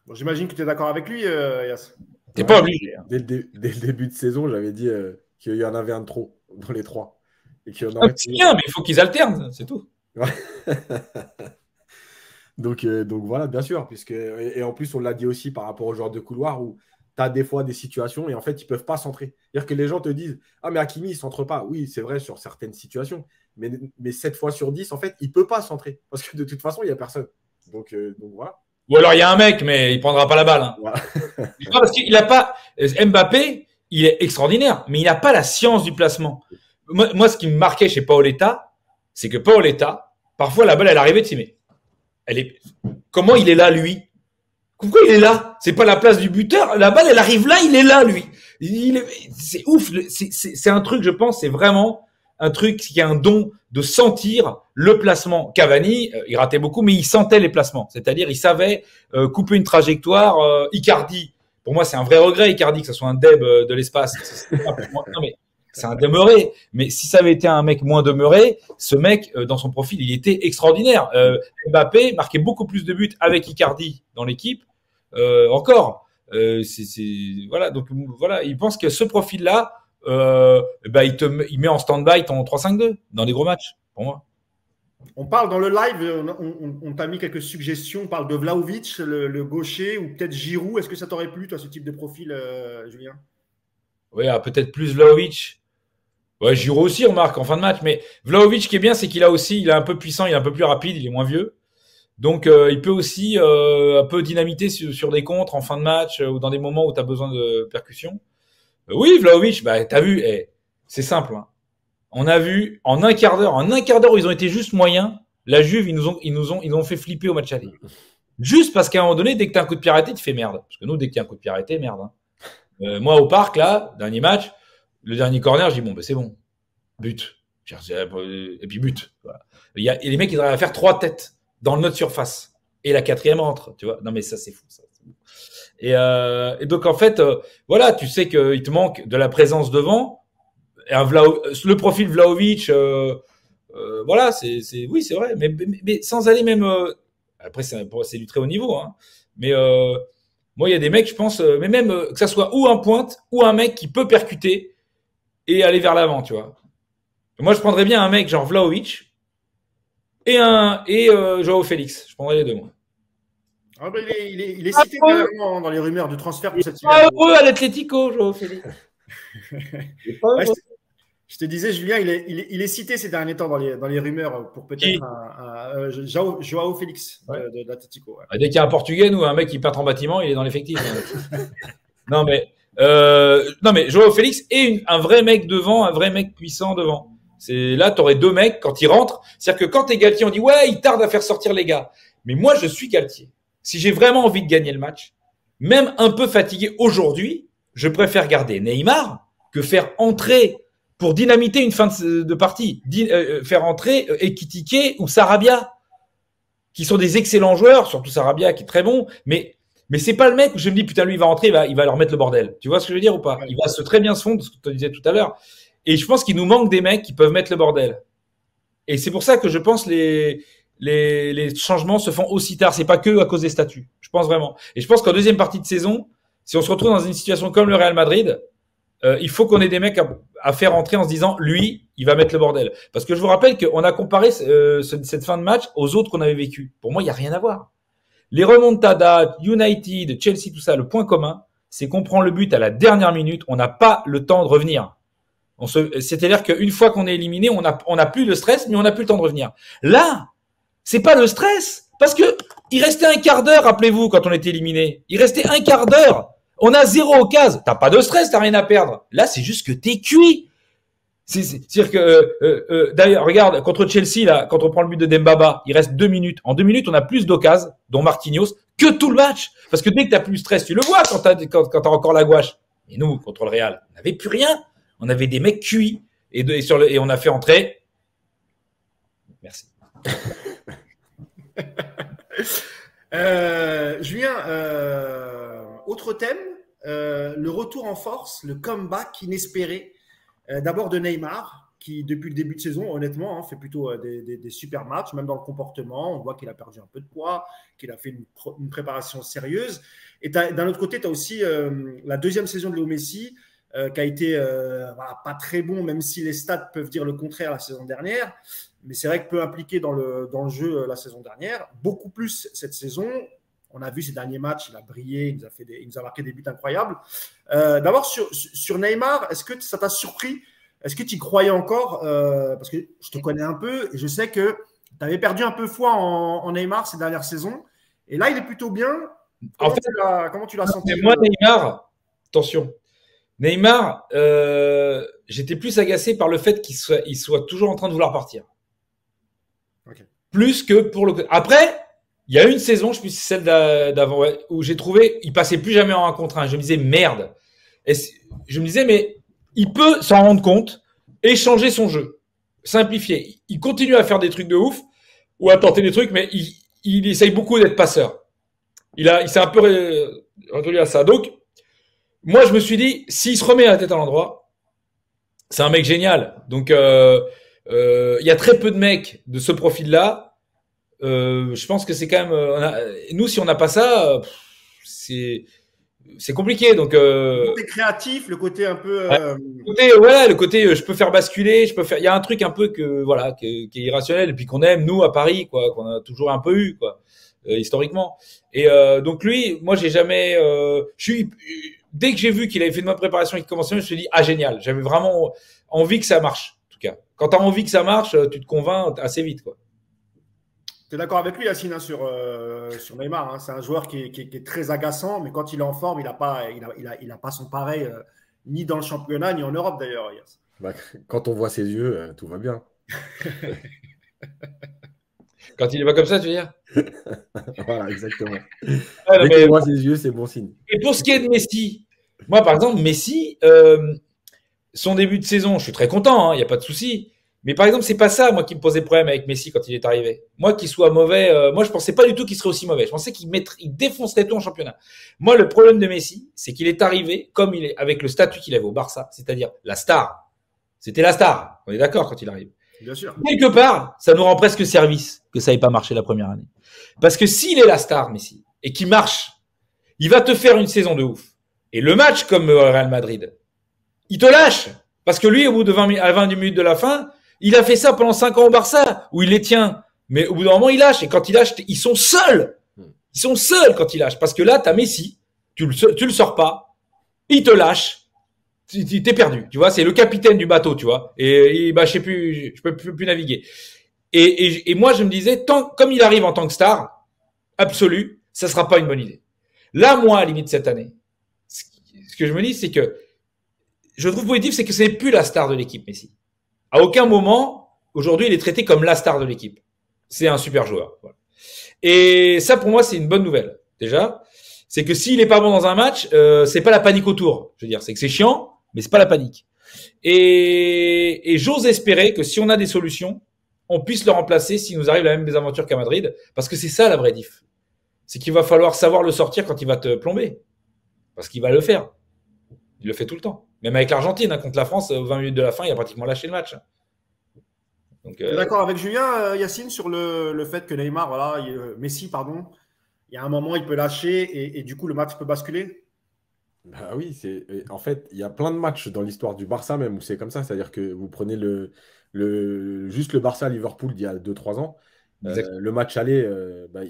Bon, j'imagine que tu es d'accord avec lui, Yass. T'es pas obligé. Hein. Dès le début de saison, j'avais dit qu'il y en avait un de trop dans les 3. Et qu'il y en aurait c'est bien, mais il faut qu'ils alternent, c'est tout. Donc voilà, bien sûr. Et en plus, on l'a dit aussi par rapport aux joueurs de couloir où tu as des fois des situations et en fait, ils ne peuvent pas centrer. C'est-à-dire que les gens te disent « Ah, mais Hakimi, il ne centre pas. » Oui, c'est vrai sur certaines situations. Mais 7 fois sur 10, en fait, il ne peut pas centrer. Parce que de toute façon, il n'y a personne. Donc voilà. Ou alors, il y a un mec, mais il ne prendra pas la balle. Hein. Voilà. Parce qu'il n'a pas… Mbappé, il est extraordinaire, mais il n'a pas la science du placement. Moi, ce qui me marquait chez Paoletta, c'est que Paoletta, parfois, la balle, elle arrivait, tu sais, mais comment il est là, lui? Pourquoi il est là? C'est pas la place du buteur. La balle, elle arrive là, il est là, lui. C'est ouf. C'est un truc, je pense, c'est vraiment un truc qui a un don de sentir le placement. Cavani, il ratait beaucoup, mais il sentait les placements. C'est-à-dire, il savait couper une trajectoire. Icardi, pour moi, c'est un vrai regret, Icardi, que ce soit un Deb de l'espace. Non, mais c'est un demeuré. Mais si ça avait été un mec moins demeuré, ce mec, dans son profil, il était extraordinaire. Mbappé marquait beaucoup plus de buts avec Icardi dans l'équipe. Encore. Voilà. Donc, voilà. Il pense que ce profil-là, il met en stand-by ton 3-5-2 dans des gros matchs, pour moi. On parle dans le live, on t'a mis quelques suggestions. On parle de Vlahovic, le gaucher, ou peut-être Giroud. Est-ce que ça t'aurait plu, toi, ce type de profil, Julien? Oui, peut-être plus Vlahovic. Ouais, Giroud aussi, on marque en fin de match. Mais Vlahovic, ce qui est bien, c'est qu'il il est un peu puissant, il est un peu plus rapide, il est moins vieux. Donc, il peut aussi un peu dynamiter sur des contres en fin de match ou dans des moments où tu as besoin de percussion. Oui, Vlahovic, t'as vu, c'est simple. Hein. On a vu en un quart d'heure où ils ont été juste moyens, la Juve, ils nous ont fait flipper au match aller. Juste parce qu'à un moment donné, dès que tu as un coup de pied arrêté, tu fais merde. Parce que nous, dès que tu as un coup de pied arrêté, merde. Hein. Moi, au parc, là, dernier match, le dernier corner, je dis bon, c'est bon. But. Et puis but. Voilà. Et les mecs, ils arrivent à faire 3 têtes dans notre surface. Et la 4e rentre, tu vois. Non, mais ça, c'est fou. Ça. Et donc, en fait, voilà, tu sais qu'il te manque de la présence devant. Le profil Vlahovic, Voilà, oui, c'est vrai. Mais sans aller même. Après, c'est du très haut niveau. Hein. Mais moi, il y a des mecs, je pense, mais même que ça soit ou un pointe ou un mec qui peut percuter et aller vers l'avant, tu vois. Moi, je prendrais bien un mec genre Vlahovic et Joao Félix. Je prendrais les deux, moi. Ah ben, il est cité carrément dans les rumeurs de transfert pour cette hiver. Ah, heureux à l'Atlético, Joao Félix. Ouais, je te disais, Julien, il est cité ces derniers temps dans les rumeurs pour peut-être Joao Félix de l'Atlético. Ouais. Dès qu'il y a un Portugais ou un mec qui perd en bâtiment, il est dans l'effectif. non mais Joao Félix et un vrai mec devant, un vrai mec puissant devant. Là, t'aurais deux mecs quand ils rentrent. C'est-à-dire que quand t'es Galtier, on dit ouais, il tarde à faire sortir les gars. Mais moi, je suis Galtier. Si j'ai vraiment envie de gagner le match, même un peu fatigué aujourd'hui, je préfère garder Neymar que faire entrer pour dynamiter une fin de partie, faire entrer Ekitike ou Sarabia, qui sont des excellents joueurs, surtout Sarabia qui est très bon, mais c'est pas le mec où je me dis putain lui il va rentrer, il va leur mettre le bordel. Tu vois ce que je veux dire ou pas? Il va très bien se fondre, ce que tu disais tout à l'heure. Et je pense qu'il nous manque des mecs qui peuvent mettre le bordel. Et c'est pour ça que je pense les changements se font aussi tard. C'est pas que à cause des statuts. Je pense vraiment. Et je pense qu'en deuxième partie de saison, si on se retrouve dans une situation comme le Real Madrid, il faut qu'on ait des mecs à faire entrer en se disant lui, il va mettre le bordel. Parce que je vous rappelle qu'on a comparé cette fin de match aux autres qu'on avait vécu. Pour moi, il y a rien à voir. Les remontadas, United, Chelsea, tout ça, le point commun, c'est qu'on prend le but à la dernière minute. On n'a pas le temps de revenir. C'est-à-dire qu'une fois qu'on est éliminé, on a plus de stress, mais on n'a plus le temps de revenir. Là, c'est pas le stress, parce que il restait un quart d'heure, rappelez-vous, quand on était éliminé. Il restait un quart d'heure. On a 0 occasion. T'as pas de stress, t'as rien à perdre. Là, c'est juste que t'es cuit. C'est-à-dire que, d'ailleurs, regarde, contre Chelsea, là, quand on prend le but de Dembaba, il reste 2 minutes. En 2 minutes, on a plus d'occasions, dont Marquinhos, que tout le match. Parce que dès que t'as plus de stress, tu le vois quand t'as encore la gouache. Et nous, contre le Real, on n'avait plus rien. On avait des mecs cuits. Et on a fait entrer. Merci. Julien, autre thème, le retour en force, le comeback inespéré, d'abord de Neymar, qui depuis le début de saison, honnêtement, fait plutôt des super matchs, même dans le comportement. On voit qu'il a perdu un peu de poids, qu'il a fait une préparation sérieuse. Et d'un autre côté, tu as aussi la deuxième saison de Léo Messi, qui a été pas très bon, même si les stats peuvent dire le contraire la saison dernière. Mais c'est vrai que peu impliqué dans le jeu la saison dernière, beaucoup plus cette saison. On a vu ces derniers matchs, il a brillé, il nous a marqué des buts incroyables. D'abord, sur Neymar, est-ce que ça t'a surpris? Est-ce que tu y croyais encore? Parce que je te connais un peu et je sais que tu avais perdu un peu foi en Neymar ces dernières saisons. Et là, il est plutôt bien. Comment tu l'as senti? Moi, Neymar, attention. Neymar, j'étais plus agacé par le fait qu'il soit toujours en train de vouloir partir. Okay. Plus que pour le. Après, il y a une saison, je pense que c'est celle d'avant, où j'ai trouvé, il passait plus jamais en 1 contre 1. Je me disais merde. Et je me disais mais il peut s'en rendre compte et changer son jeu, simplifier. Il continue à faire des trucs de ouf ou à tenter des trucs, mais il essaye beaucoup d'être passeur. Il s'est un peu retenu à ça. Donc moi, je me suis dit, s'il se remet la tête à l'endroit, c'est un mec génial. Donc, il y a très peu de mecs de ce profil-là. Je pense que c'est quand même. Nous, si on n'a pas ça, c'est compliqué. Donc, le côté créatif, le côté un peu. Le côté, je peux faire basculer, il y a un truc un peu qui est irrationnel et puis qu'on aime nous à Paris, quoi, qu'on a toujours un peu eu, quoi, historiquement. Et donc lui, moi, j'ai jamais. Dès que j'ai vu qu'il avait fait de ma préparation et qu'il commençait, je me suis dit, ah, génial. J'avais vraiment envie que ça marche, en tout cas. Quand tu as envie que ça marche, tu te convaincs assez vite, quoi. Tu es d'accord avec lui, Yacine, sur Neymar, hein. C'est un joueur qui est très agaçant, mais quand il est en forme, il n'a pas son pareil, ni dans le championnat, ni en Europe, d'ailleurs. Quand on voit ses yeux, tout va bien. Quand il est pas comme ça, tu veux dire? Voilà, exactement. Dès qu'on voit ses yeux, c'est bon signe. Et pour ce qui est de Messi, moi, par exemple, Messi, son début de saison, je suis très content, il n'y a pas de souci. Mais par exemple, c'est pas ça, moi, qui me posait problème avec Messi quand il est arrivé. Moi, qu'il soit mauvais, moi, je pensais pas du tout qu'il serait aussi mauvais. Je pensais qu'il défoncerait tout en championnat. Moi, le problème de Messi, c'est qu'il est arrivé comme il est, avec le statut qu'il avait au Barça, c'est-à-dire la star. C'était la star. On est d'accord quand il arrive. Bien sûr. Quelque part, ça nous rend presque service que ça n'ait pas marché la première année. Parce que s'il est la star, Messi, et qu'il marche, il va te faire une saison de ouf. Et le match, comme Real Madrid, il te lâche. Parce que lui, au bout de 20 minutes de la fin, il a fait ça pendant 5 ans au Barça, où il les tient. Mais au bout d'un moment, il lâche. Et quand il lâche, ils sont seuls. Ils sont seuls quand il lâche. Parce que là, t'as Messi, tu le sors pas, il te lâche, t'es perdu. Tu vois, c'est le capitaine du bateau, tu vois. Et bah, je peux plus naviguer. Et moi, je me disais, comme il arrive en tant que star absolu, ça sera pas une bonne idée. Là, moi, à la limite cette année, ce que je me dis, c'est que je trouve positif, c'est que c'est plus la star de l'équipe, Messi. À aucun moment, aujourd'hui, il est traité comme la star de l'équipe. C'est un super joueur. Voilà. Et ça, pour moi, c'est une bonne nouvelle. Déjà, c'est que s'il est pas bon dans un match, c'est pas la panique autour. Je veux dire, c'est que c'est chiant, mais c'est pas la panique. Et j'ose espérer que si on a des solutions, on puisse le remplacer s'il nous arrive la même désaventure qu'à Madrid, parce que c'est ça la vraie diff. C'est qu'il va falloir savoir le sortir quand il va te plomber, parce qu'il va le faire. Il le fait tout le temps. Même avec l'Argentine, hein, contre la France, aux 20 minutes de la fin, il a pratiquement lâché le match. Donc, d'accord avec Julien, Yacine, sur le fait que Neymar, voilà, Messi, pardon, il y a un moment, il peut lâcher et du coup, le match peut basculer. Bah oui, en fait, il y a plein de matchs dans l'histoire du Barça même où c'est comme ça. C'est-à-dire que vous prenez juste le Barça-Liverpool d'il y a 2-3 ans. Le match aller,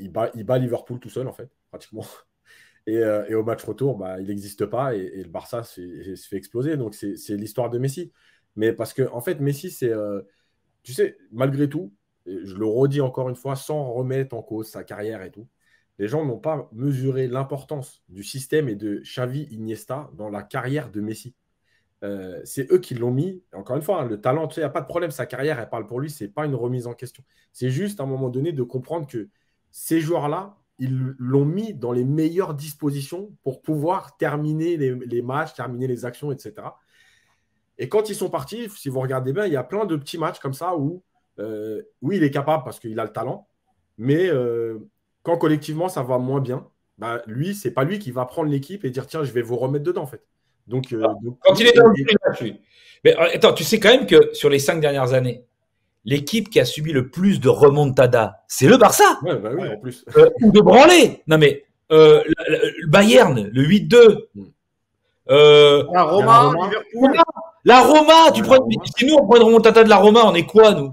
il bat Liverpool tout seul, en fait, pratiquement. Et au match retour, bah, il n'existe pas et le Barça se fait exploser. Donc, c'est l'histoire de Messi. Mais parce que, en fait, Messi, tu sais, malgré tout, et je le redis encore une fois, sans remettre en cause sa carrière et tout, les gens n'ont pas mesuré l'importance du système et de Xavi Iniesta dans la carrière de Messi. C'est eux qui l'ont mis. Encore une fois, hein, le talent, tu sais, il n'y a pas de problème. Sa carrière, elle parle pour lui. Ce n'est pas une remise en question. C'est juste à un moment donné de comprendre que ces joueurs-là, ils l'ont mis dans les meilleures dispositions pour pouvoir terminer les matchs, terminer les actions, etc. Et quand ils sont partis, si vous regardez bien, il y a plein de petits matchs comme ça où, oui, il est capable parce qu'il a le talent, mais quand collectivement ça va moins bien, bah, lui, c'est pas lui qui va prendre l'équipe et dire tiens, je vais vous remettre dedans en fait. Donc, quand il est dans le match, lui. Mais attends, tu sais quand même que sur les 5 dernières années, l'équipe qui a subi le plus de remontada, c'est le Barça. Ouais, bah oui, en plus. Ou de branler. Non mais le Bayern, le 8-2. La Roma, Liverpool. La Roma, si nous on prend une remontada de la Roma, on est quoi nous?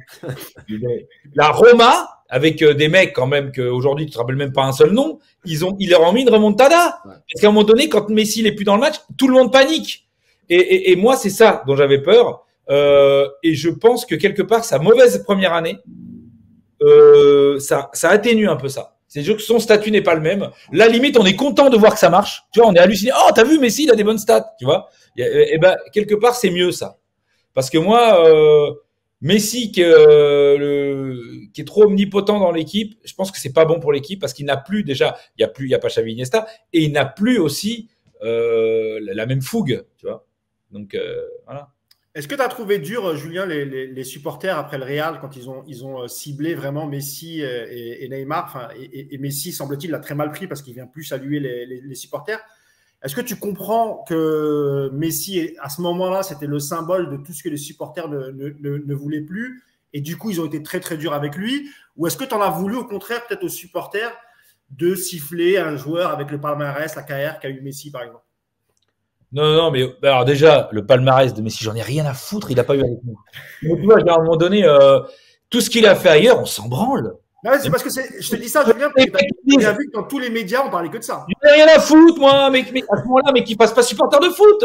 La Roma, avec des mecs quand même qu'aujourd'hui tu te rappelles même pas un seul nom, ils leur ont mis une remontada. Ouais. Parce qu'à un moment donné, quand Messi n'est plus dans le match, tout le monde panique. Et moi, c'est ça dont j'avais peur. Et je pense que quelque part, sa mauvaise première année, ça atténue un peu ça. C'est sûr que son statut n'est pas le même. Là, limite, on est content de voir que ça marche. Tu vois, on est halluciné. Oh, t'as vu, Messi, il a des bonnes stats. Tu vois. Et ben, quelque part, c'est mieux ça. Parce que moi, Messi qui est trop omnipotent dans l'équipe, je pense que c'est pas bon pour l'équipe parce qu'il n'a plus déjà, il y a pas Xavi Iniesta et il n'a plus aussi la même fougue. Tu vois. Donc voilà. Est-ce que tu as trouvé dur, Julien, les supporters après le Real quand ils ont ciblé vraiment Messi et Neymar, enfin, et Messi, semble-t-il, l'a très mal pris parce qu'il vient plus saluer les supporters. Est-ce que tu comprends que Messi, à ce moment-là, c'était le symbole de tout ce que les supporters ne voulaient plus et du coup, ils ont été très, très durs avec lui? Ou est-ce que tu en as voulu, au contraire, peut-être aux supporters, de siffler un joueur avec le palmarès, la carrière qu'a eu Messi, par exemple? Non, mais alors déjà, le palmarès de Messi, j'en ai rien à foutre, il n'a pas eu avec nous. Mais tu vois, à un moment donné, tout ce qu'il a fait ailleurs, on s'en branle. Non, c'est parce que je te dis ça, Julien, parce que tu as bien vu que dans tous les médias, on parlait que de ça. J'en ai rien à foutre, moi, mais à ce moment-là, mais qu'il fasse pas supporter de foot.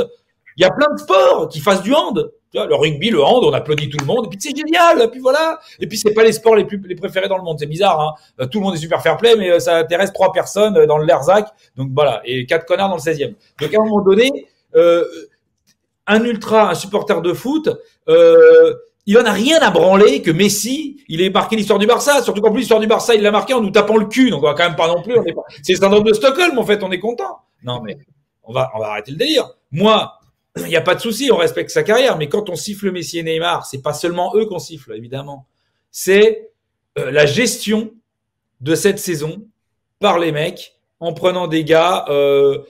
Il y a plein de sports qui fassent du hand. Tu vois, le rugby, le hand, on applaudit tout le monde, et puis c'est génial, et puis voilà. Et puis c'est pas les sports les préférés dans le monde, c'est bizarre, hein. Tout le monde est super fair play, mais ça intéresse 3 personnes dans le Lerzac, donc voilà, et 4 connards dans le 16e. Donc à un moment donné, un supporter de foot, il en a rien à branler que Messi, il ait marqué l'histoire du Barça. Surtout qu'en plus, l'histoire du Barça, il l'a marqué en nous tapant le cul. Donc, on va quand même pas non plus, c'est le syndrome de Stockholm, en fait, on est content. Non, mais on va arrêter le délire. Moi, il n'y a pas de souci, on respecte sa carrière. Mais quand on siffle Messi et Neymar, c'est pas seulement eux qu'on siffle, évidemment. C'est la gestion de cette saison par les mecs, en prenant des gars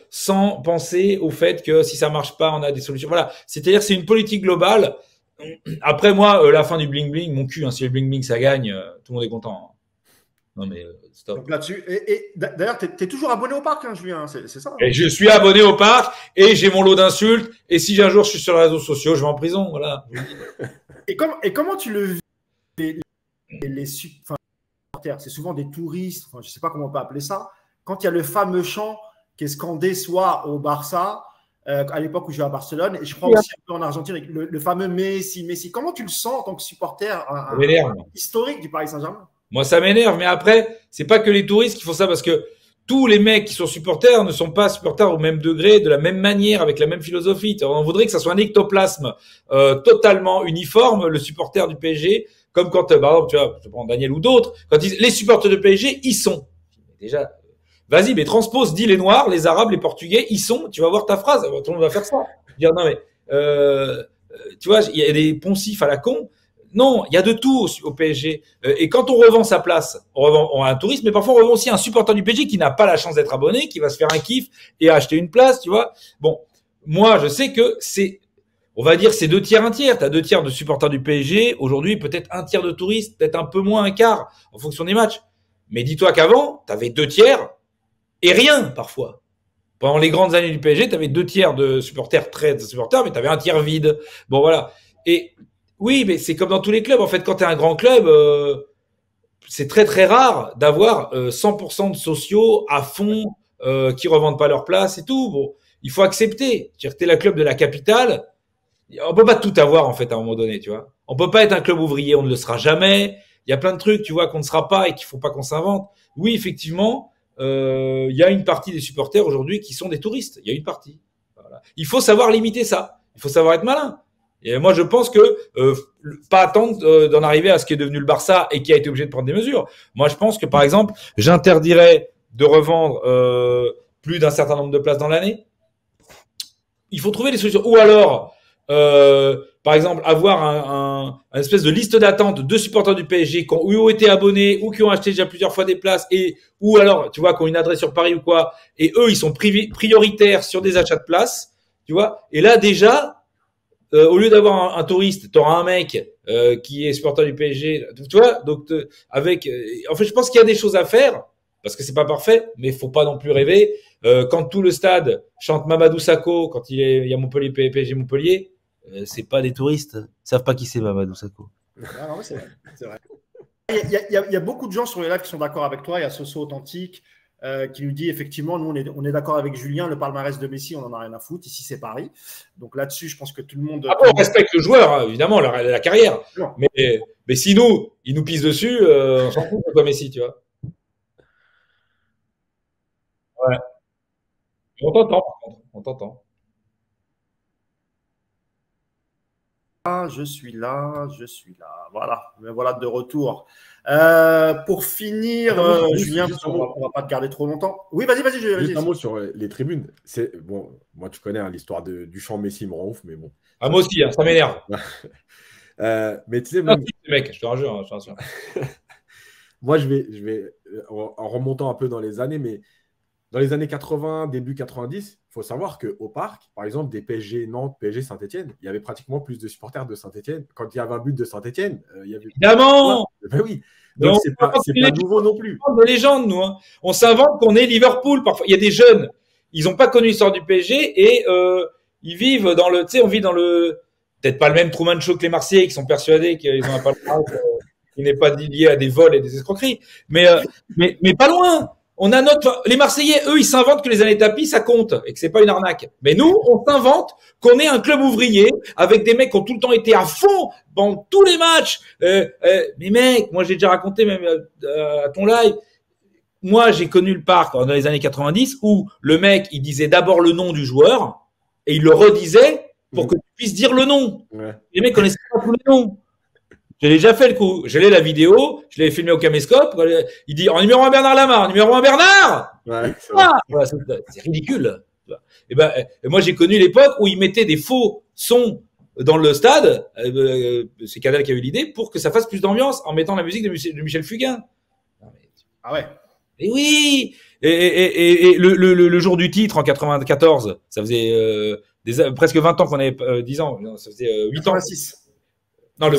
sans penser au fait que si ça marche pas, on a des solutions. Voilà. C'est-à-dire c'est une politique globale Après, moi, la fin du bling-bling, mon cul, hein, si le bling-bling, ça gagne, tout le monde est content. Non, mais stop. Donc là-dessus, et d'ailleurs, tu es toujours abonné au parc, hein, Julien, hein, c'est ça, hein. Et je suis abonné au parc et j'ai mon lot d'insultes. Et si un jour je suis sur les réseaux sociaux, je vais en prison. Voilà. Et comment tu le vis, les supporters? C'est souvent des touristes, enfin, je ne sais pas comment on peut appeler ça. Quand il y a le fameux chant qui est scandé soit au Barça, à l'époque où je jouais à Barcelone, et je crois aussi un peu en Argentine, avec le fameux Messi. Comment tu le sens en tant que supporter historique du Paris Saint-Germain? Moi, ça m'énerve. Mais après, c'est pas que les touristes qui font ça, parce que tous les mecs qui sont supporters ne sont pas supporters au même degré, de la même manière, avec la même philosophie. On voudrait que ça soit un ectoplasme totalement uniforme, le supporter du PSG, comme quand, par exemple, tu vois, je prends Daniel ou d'autres, quand les supporters du PSG, ils sont. Déjà, vas-y, mais transpose, dis les Noirs, les Arabes, les Portugais, ils sont. Tu vas voir ta phrase. Tout le monde va faire ça. Dire non mais, tu vois, il y a des poncifs à la con. Non, il y a de tout au PSG. Et quand on revend sa place, on revend un touriste, mais parfois on revend aussi un supporter du PSG qui n'a pas la chance d'être abonné, qui va se faire un kiff et acheter une place, tu vois. Bon, moi, je sais que on va dire, c'est 2 tiers, 1 tiers. T'as 2 tiers de supporters du PSG. Aujourd'hui, peut-être 1 tiers de touristes, peut-être un peu moins, 1/4, en fonction des matchs. Mais dis-toi qu'avant, t'avais 2 tiers et rien, parfois. Pendant les grandes années du PSG, t'avais 2 tiers de supporters, très de supporters, mais t'avais 1 tiers vide. Bon, voilà. Et oui, mais c'est comme dans tous les clubs. En fait, quand t'es un grand club, c'est très, très rare d'avoir 100% de sociaux à fond qui revendent pas leur place et tout. Bon, il faut accepter. C'est-à-dire que t'es la club de la capitale. On peut pas tout avoir, en fait, à un moment donné, tu vois. On peut pas être un club ouvrier, on ne le sera jamais. Il y a plein de trucs, tu vois, qu'on ne sera pas et qu'il faut pas qu'on s'invente. Oui, effectivement, il y a une partie des supporters aujourd'hui qui sont des touristes. Il y a une partie. Voilà. Il faut savoir limiter ça. Il faut savoir être malin. Et moi, je pense que pas attendre d'en arriver à ce qui est devenu le Barça et qui a été obligé de prendre des mesures. Moi, je pense que, par exemple, j'interdirais de revendre plus d'un certain nombre de places dans l'année. Il faut trouver des solutions. Ou alors, par exemple, avoir un espèce de liste d'attente de supporters du PSG qui ont été abonnés ou qui ont acheté déjà plusieurs fois des places et ou alors, tu vois, qui ont une adresse sur Paris ou quoi, et eux, ils sont prioritaires sur des achats de places, tu vois. Et là, déjà, au lieu d'avoir un touriste, tu auras un mec qui est supporter du PSG, tu vois. Donc, en fait, je pense qu'il y a des choses à faire parce que c'est pas parfait, mais faut pas non plus rêver. Quand tout le stade chante Mamadou Sakho, quand il y a Montpellier, PSG Montpellier, c'est pas des touristes. Ils savent pas qui c'est Mamadou Sakho. Ah non, c'est vrai. C'est vrai. Il y a beaucoup de gens sur les lives qui sont d'accord avec toi. Il y a Soso Authentique qui nous dit effectivement, nous on est d'accord avec Julien, le palmarès de Messi, on en a rien à foutre. Ici c'est Paris. Donc là-dessus, je pense que tout le monde. Après, on respecte le joueur, hein, évidemment, la carrière. Mais si ils nous pissent dessus, on s'en fout de quoi Messi, tu vois. Ouais. On t'entend, par contre. On t'entend. Je suis là. Voilà, me voilà de retour. Pour finir, Julien, on va pas te garder trop longtemps. Oui, vas-y. Juste un mot sur les tribunes. Bon, moi, tu connais l'histoire du chant Messi me rend ouf, mais bon. Ah, moi aussi, hein, ça m'énerve. Mais tu sais, même... mec, je te rassure. Moi, je vais en remontant un peu dans les années, mais dans les années 80, début 90, il faut savoir qu'au parc, par exemple, des PSG Nantes, PSG Saint-Etienne, il y avait pratiquement plus de supporters de Saint-Etienne. Quand il y avait un but de Saint-Etienne, il y avait. Évidemment. Ben oui. Donc, c'est pas nouveau non plus. On est des légendes, nous. Hein. On s'invente qu'on est Liverpool. Parfois, il y a des jeunes, ils n'ont pas connu l'histoire du PSG et ils vivent dans le. Tu sais, on vit dans le. Peut-être pas le même Truman Show que les Marseillais qui sont persuadés qu'ils ont un palmarès qui n'est pas lié à des vols et des escroqueries. Mais pas loin. On a les Marseillais, eux, ils s'inventent que les années tapis, ça compte et que c'est pas une arnaque. Mais nous, on s'invente qu'on est un club ouvrier avec des mecs qui ont tout le temps été à fond dans tous les matchs. Mais mec, moi, j'ai déjà raconté même à ton live. Moi, j'ai connu le parc dans les années 90 où le mec, il disait d'abord le nom du joueur et il le redisait pour que tu puisses dire le nom. Ouais. Les mecs connaissaient pas tous les noms. J'ai déjà fait le coup. J'ai la vidéo, je l'ai filmé au caméscope. Il dit en numéro 1 Bernard Lamar, numéro 1 Bernard. Ouais, c'est ridicule. Et moi j'ai connu l'époque où ils mettaient des faux sons dans le stade. C'est Canal qui a eu l'idée pour que ça fasse plus d'ambiance en mettant la musique de Michel Fugain. Ah ouais. Et oui. Et le jour du titre en 94, ça faisait presque 20 ans qu'on avait 10 ans. Ça faisait 8 ans. Non, le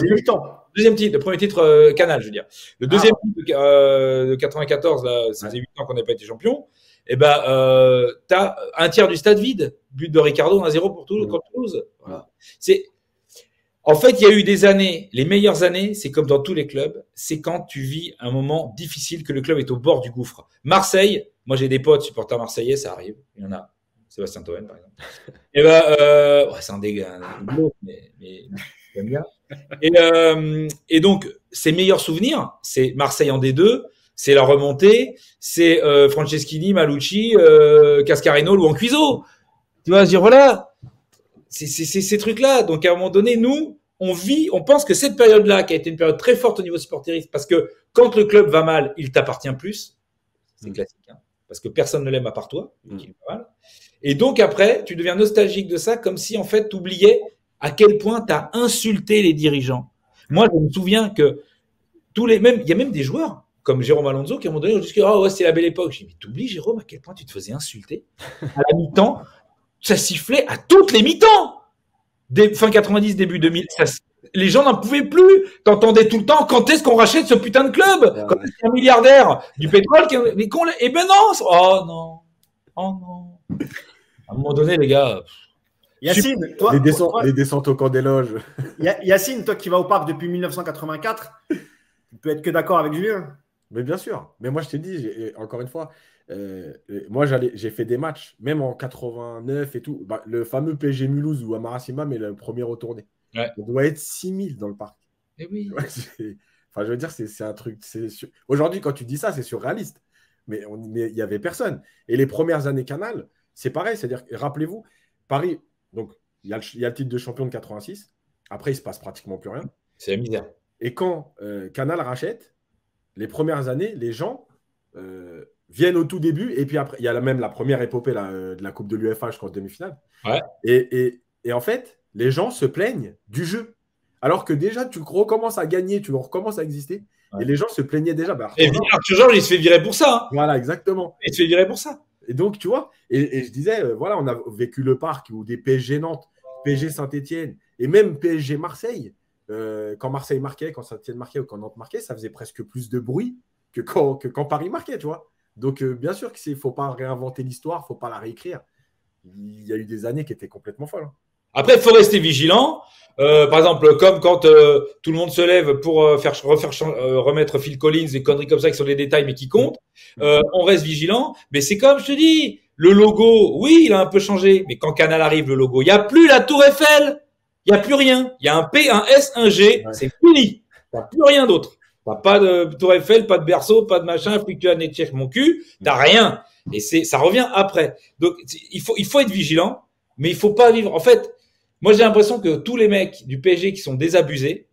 deuxième titre, le premier titre Canal, je veux dire. Le deuxième titre de 94, là, ça faisait 8 ans qu'on n'avait pas été champion. Et t'as un tiers du stade vide. But de Ricardo 1-0 pour Toulouse. Voilà. En fait, il y a eu des années, les meilleures années, c'est comme dans tous les clubs, c'est quand tu vis un moment difficile, que le club est au bord du gouffre. Marseille, moi j'ai des potes supporters marseillais, ça arrive. Il y en a. Sébastien Toen, par exemple. Et c'est un dégât, mais j'aime bien. Et donc, ses meilleurs souvenirs, c'est Marseille en D2, c'est la remontée, c'est Franceschini, Malucci, Cascarino, Louan-Cuiseau. Tu vois, je dire, voilà, c'est ces trucs-là. Donc, à un moment donné, nous, on pense que cette période-là, qui a été une période très forte au niveau supporteriste, parce que quand le club va mal, il t'appartient plus. C'est classique, hein, parce que personne ne l'aime à part toi, qui va mal. Et donc, après, tu deviens nostalgique de ça, comme si, en fait, tu oubliais à quel point tu as insulté les dirigeants. Moi, je me souviens que il y a même des joueurs, comme Jérôme Alonso, qui à un moment donné ont dit c'est la belle époque. J'ai dit, mais t'oublies, Jérôme, à quel point tu te faisais insulter. À la mi-temps, ça sifflait à toutes les mi-temps. Fin 90, début 2000, les gens n'en pouvaient plus. T'entendais tout le temps, quand est-ce qu'on rachète ce putain de club? Quand est-ce qu'il y a un milliardaire du pétrole eh ben non. Oh non. À un moment donné, les gars. Yacine, toi, les descentes au camp des loges. Yacine, toi qui vas au parc depuis 1984, tu peux être que d'accord avec Julien. Mais bien sûr. Mais moi, je t'ai dit, encore une fois, moi, j'ai fait des matchs, même en 89 et tout. Le fameux PSG Mulhouse où Amarasima met le premier retourné. Ouais. On doit être 6000 dans le parc. Et oui. Enfin, je veux dire, c'est un truc. Aujourd'hui, quand tu dis ça, c'est surréaliste. Mais il n'y avait personne. Et les premières années Canal, c'est pareil. C'est-à-dire, rappelez-vous, Paris, donc il y a le titre de champion de 86. Après, il ne se passe pratiquement plus rien. C'est la misère. Et quand Canal rachète, les premières années, les gens viennent au tout début. Et puis après, il y a même la première épopée de la Coupe de l'UEFA jusqu'en demi-finale. Ouais. Et en fait, les gens se plaignent du jeu. Alors que déjà, tu recommences à gagner, tu recommences à exister. Ouais. Et les gens se plaignaient déjà. Et Arthur Georges, il se fait virer pour ça. Hein. Voilà, exactement. Il se fait virer pour ça. Et donc, tu vois, et je disais, voilà, on a vécu le parc ou des PSG Nantes, PSG Saint-Etienne et même PSG Marseille. Quand Marseille marquait, quand Saint-Etienne marquait ou quand Nantes marquait, ça faisait presque plus de bruit que quand Paris marquait, tu vois. Donc, bien sûr qu'il ne faut pas réinventer l'histoire, il ne faut pas la réécrire. Il y a eu des années qui étaient complètement folles. Hein. Après, il faut rester vigilant. Par exemple, comme quand tout le monde se lève pour remettre Phil Collins, des conneries comme ça qui sont des détails mais qui comptent. On reste vigilant. Mais c'est comme je te dis, le logo, oui, il a un peu changé. Mais quand Canal arrive, le logo, il n'y a plus la Tour Eiffel. Il n'y a plus rien. Il y a un P, un S, un G. Ouais. C'est fini. Il n'y a plus rien d'autre. T'as pas de Tour Eiffel, pas de berceau, pas de machin, fluctuant et check mon cul. T'as rien. Et ça revient après. Donc, il faut être vigilant, mais il faut pas vivre. En fait, moi, j'ai l'impression que tous les mecs du PSG qui sont désabusés,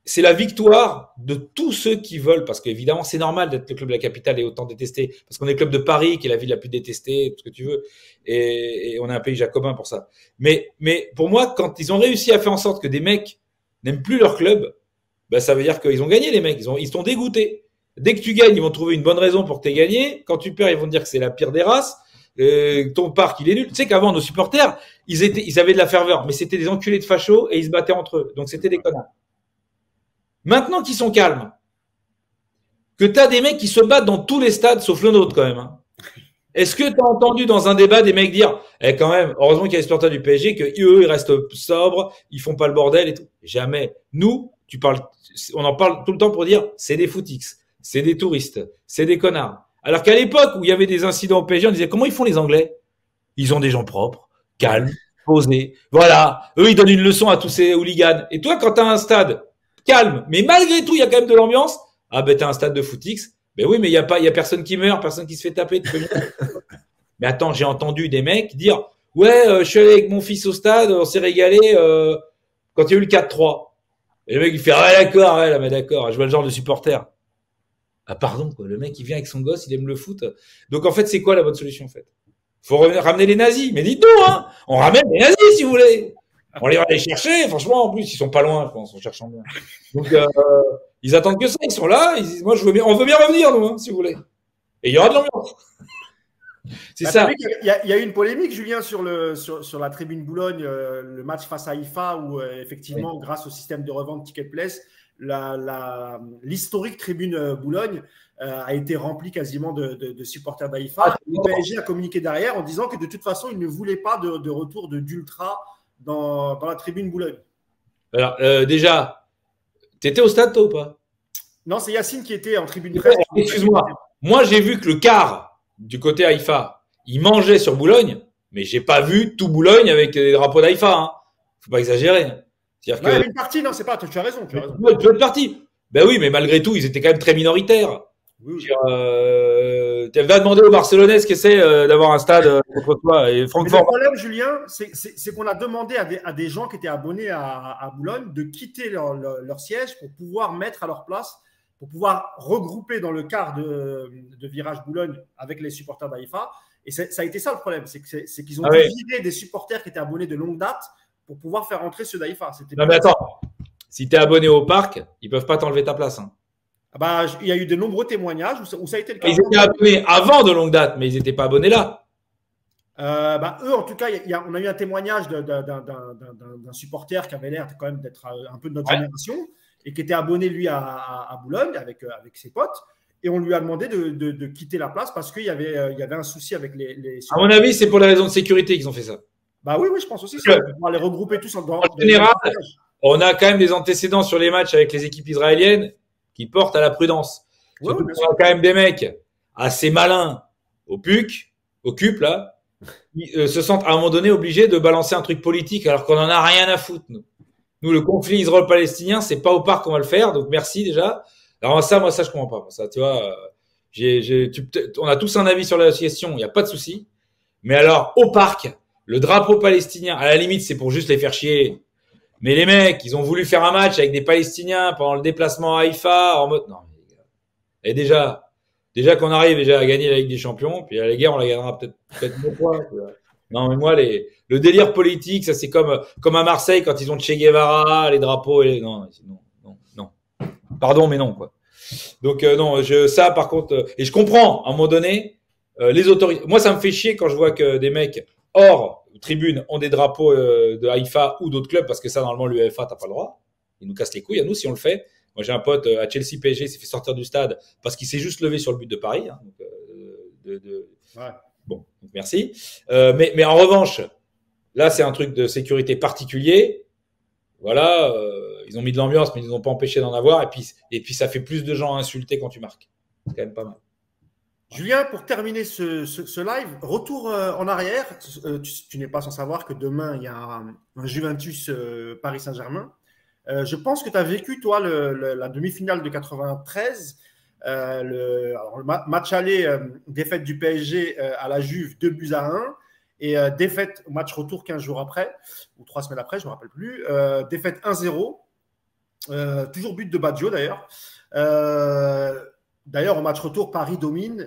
c'est la victoire de tous ceux qui veulent, parce qu'évidemment, c'est normal d'être le club de la capitale et autant détesté, parce qu'on est le club de Paris, qui est la ville la plus détestée, tout ce que tu veux, et on est un pays jacobin pour ça. Mais pour moi, quand ils ont réussi à faire en sorte que des mecs n'aiment plus leur club, ça veut dire qu'ils ont gagné, les mecs. Ils sont dégoûtés. Dès que tu gagnes, ils vont trouver une bonne raison pour que tu aies gagné. Quand tu perds, ils vont te dire que c'est la pire des races. Ton parc, il est nul. Tu sais qu'avant, nos supporters, ils avaient de la ferveur, mais c'était des enculés de fachos et ils se battaient entre eux. Donc, c'était des connards. Maintenant qu'ils sont calmes, que tu as des mecs qui se battent dans tous les stades, sauf le nôtre quand même. Hein. Est-ce que tu as entendu dans un débat des mecs dire quand même, heureusement qu'il y a les supporters du PSG, qu'eux, ils restent sobres, ils font pas le bordel et tout. Jamais. Nous, on en parle tout le temps pour dire c'est des footix, c'est des touristes, c'est des connards. Alors qu'à l'époque où il y avait des incidents au PSG, on disait comment ils font les Anglais? Ils ont des gens propres, calmes, posés. Voilà. Eux, ils donnent une leçon à tous ces hooligans. Et toi, quand tu as un stade calme, mais malgré tout, il y a quand même de l'ambiance, t'as un stade de footix. Ben oui, mais il y a personne qui meurt, personne qui se fait taper. Mais attends, j'ai entendu des mecs dire ouais, je suis allé avec mon fils au stade, on s'est régalé quand il y a eu le 4-3. Et le mec, il fait d'accord, ouais, là, mais d'accord, je vois le genre de supporter. Ah, pardon, quoi. Le mec, il vient avec son gosse, il aime le foot. Donc, en fait, c'est quoi la bonne solution, en fait? Faut ramener les nazis. Mais dites-nous, hein. On ramène les nazis, si vous voulez. On va les chercher. Franchement, en plus, ils sont pas loin, je pense, en cherchant bien. Donc, ils attendent que ça. Ils sont là. Ils disent, moi, on veut bien revenir, nous, hein, si vous voulez. Et il y aura de l'ambiance. C'est ça. Il y a eu une polémique, Julien, sur la tribune Boulogne, le match face à Haïfa, où effectivement, grâce au système de revente Ticket Place, l'historique tribune Boulogne a été remplie quasiment de supporters d'Haïfa. Le PSG a communiqué derrière en disant que de toute façon, il ne voulait pas de retour d'ultra dans la tribune Boulogne. Alors, déjà, tu étais au stade, toi, ou pas? Non, c'est Yacine qui était en tribune presse. Excuse-moi. Moi, j'ai vu que le quart du côté Haïfa, il mangeait sur Boulogne, mais j'ai pas vu tout Boulogne avec des drapeaux d'Haïfa. Hein. Faut pas exagérer. C'est-à-dire que... une partie, non, c'est pas. Tu as raison. Tu as raison. Une partie. Ben oui, mais malgré tout, ils étaient quand même très minoritaires. Oui. Tu vas demander aux Barcelonais ce que c'est d'avoir un stade contre toi. Et Francfort. Le problème, Julien, c'est qu'on a demandé à des gens qui étaient abonnés à Boulogne de quitter leur siège pour pouvoir mettre à leur place, pour pouvoir regrouper dans le quart de virage Boulogne avec les supporters d'Haïfa. Et ça a été ça le problème, c'est qu'ils ont viré des supporters qui étaient abonnés de longue date pour pouvoir faire entrer ceux d'Haïfa. Non mais attends, si tu es abonné au parc, ils peuvent pas t'enlever ta place. Hein. Il y a eu de nombreux témoignages où ça a été le cas. Ils étaient abonnés avant de longue date, mais ils n'étaient pas abonnés là. Eux, en tout cas, on a eu un témoignage d'un supporter qui avait l'air quand même d'être un peu de notre génération et qui était abonné, lui, à Boulogne avec ses potes. Et on lui a demandé de quitter la place parce qu'il y avait un souci avec les À mon avis, c'est pour les raisons de sécurité qu'ils ont fait ça. Oui, je pense aussi. On va les regrouper tous en général, on a quand même des antécédents sur les matchs avec les équipes israéliennes qui portent à la prudence. On a quand même des mecs assez malins au CUP, là, qui se sentent à un moment donné obligés de balancer un truc politique alors qu'on en a rien à foutre, nous. Nous, le conflit israélo-palestinien, c'est pas au parc qu'on va le faire, donc merci déjà. Alors moi, ça, je comprends pas. Ça, tu vois, on a tous un avis sur la question, il n'y a pas de souci. Mais alors, au parc, le drapeau palestinien, à la limite, c'est pour juste les faire chier. Mais les mecs, ils ont voulu faire un match avec des Palestiniens pendant le déplacement à Haïfa, en mode, non, les gars. Et déjà qu'on arrive déjà à gagner la Ligue des Champions, puis la guerre, on la gagnera peut-être une fois. Non, mais moi, le délire politique, ça, c'est comme à Marseille, quand ils ont Che Guevara, les drapeaux, non. Pardon, mais non, quoi. Donc, non, ça, par contre, et je comprends, à un moment donné, les autorités. Moi, ça me fait chier quand je vois que des mecs hors tribune ont des drapeaux de Haïfa ou d'autres clubs, parce que ça, normalement, l'UEFA, t'as pas le droit. Ils nous cassent les couilles à nous si on le fait. Moi, j'ai un pote à Chelsea PSG, il s'est fait sortir du stade parce qu'il s'est juste levé sur le but de Paris. Hein, donc, Bon, donc merci. Mais en revanche, là, c'est un truc de sécurité particulier. Voilà, ils ont mis de l'ambiance, mais ils n'ont pas empêché d'en avoir. Et puis, ça fait plus de gens à insulter quand tu marques. C'est quand même pas mal. Julien, pour terminer ce live, retour en arrière. Tu n'es pas sans savoir que demain, il y a un Juventus Paris Saint-Germain. Je pense que tu as vécu, toi, la demi-finale de 93. Le match aller, défaite du PSG à la Juve, 2-1. Et défaite au match retour 15 jours après, ou 3 semaines après, je ne me rappelle plus. Défaite 1-0. Toujours but de Baggio, d'ailleurs. D'ailleurs, au match retour, Paris domine,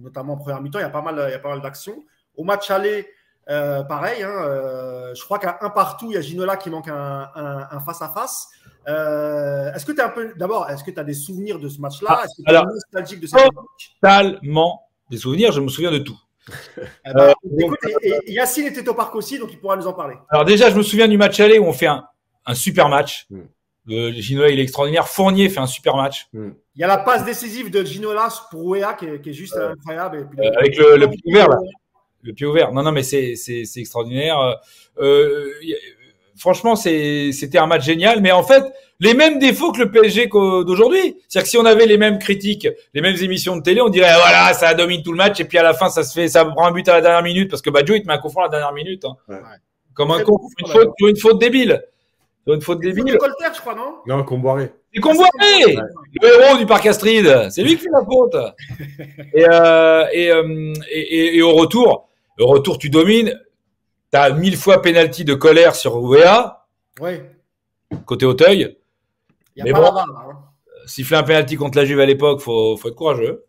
notamment en première mi-temps. Il y a pas mal d'actions. Au match aller, pareil. Je crois qu'à un partout, il y a Ginola qui manque un face-à-face. Est-ce que tu est-ce que tu as des souvenirs de ce match-là? Est-ce que tu es nostalgique de cette époque? Totalement des souvenirs, je me souviens de tout. Écoute, et Yacine était au parc aussi, donc il pourra nous en parler. Alors déjà, je me souviens du match aller où on fait un super match. Ginola, il est extraordinaire. Fournier fait un super match. Il y a la passe décisive de Ginola pour Ouéa qui est juste incroyable. Et puis, avec le pied ouvert, là. Le pied ouvert. Non, mais c'est extraordinaire. Franchement, c'était un match génial. Mais en fait, les mêmes défauts que le PSG d'aujourd'hui. C'est-à-dire que si on avait les mêmes critiques, les mêmes émissions de télé, on dirait, voilà, ça domine tout le match. Et puis à la fin, ça prend un but à la dernière minute parce que Baggio, il te met un coup franc à la dernière minute. Hein. Ouais. Comme un con. Une faute débile. Une faute débile. C'est Colter, je crois, non? Non, Comboiré. C'est Comboiré, le héros du parc Astrid. C'est lui qui fait la faute. Et au retour, tu domines. T'as 1000 fois penalty de Colère sur Ouéa. Oui. Côté Auteuil. Il n'y a pas la barre, hein. Siffler un penalty contre la Juve à l'époque, faut être courageux.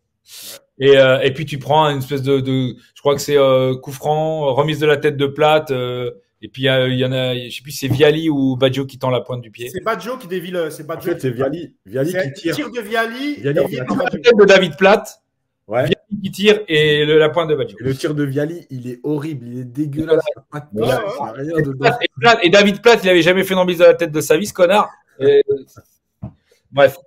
Ouais. Et puis tu prends une espèce je crois que c'est coup franc, remise de la tête de Plate. Et puis il y en a, je sais plus si c'est Viali ou Baggio qui tend la pointe du pied. C'est Baggio qui dévie c'est Baggio. En fait, c'est Viali qui tire. Tir de Viali. La tête de David Plate. Ouais. Viali qui tire et la pointe de Baggio. Et le tir de Viali, il est horrible, il est dégueulasse. Il n'y a pas de touche, il y a rien dedans. Et David Platt, il n'avait jamais fait une embise de la tête de sa vie, ce connard. Bref.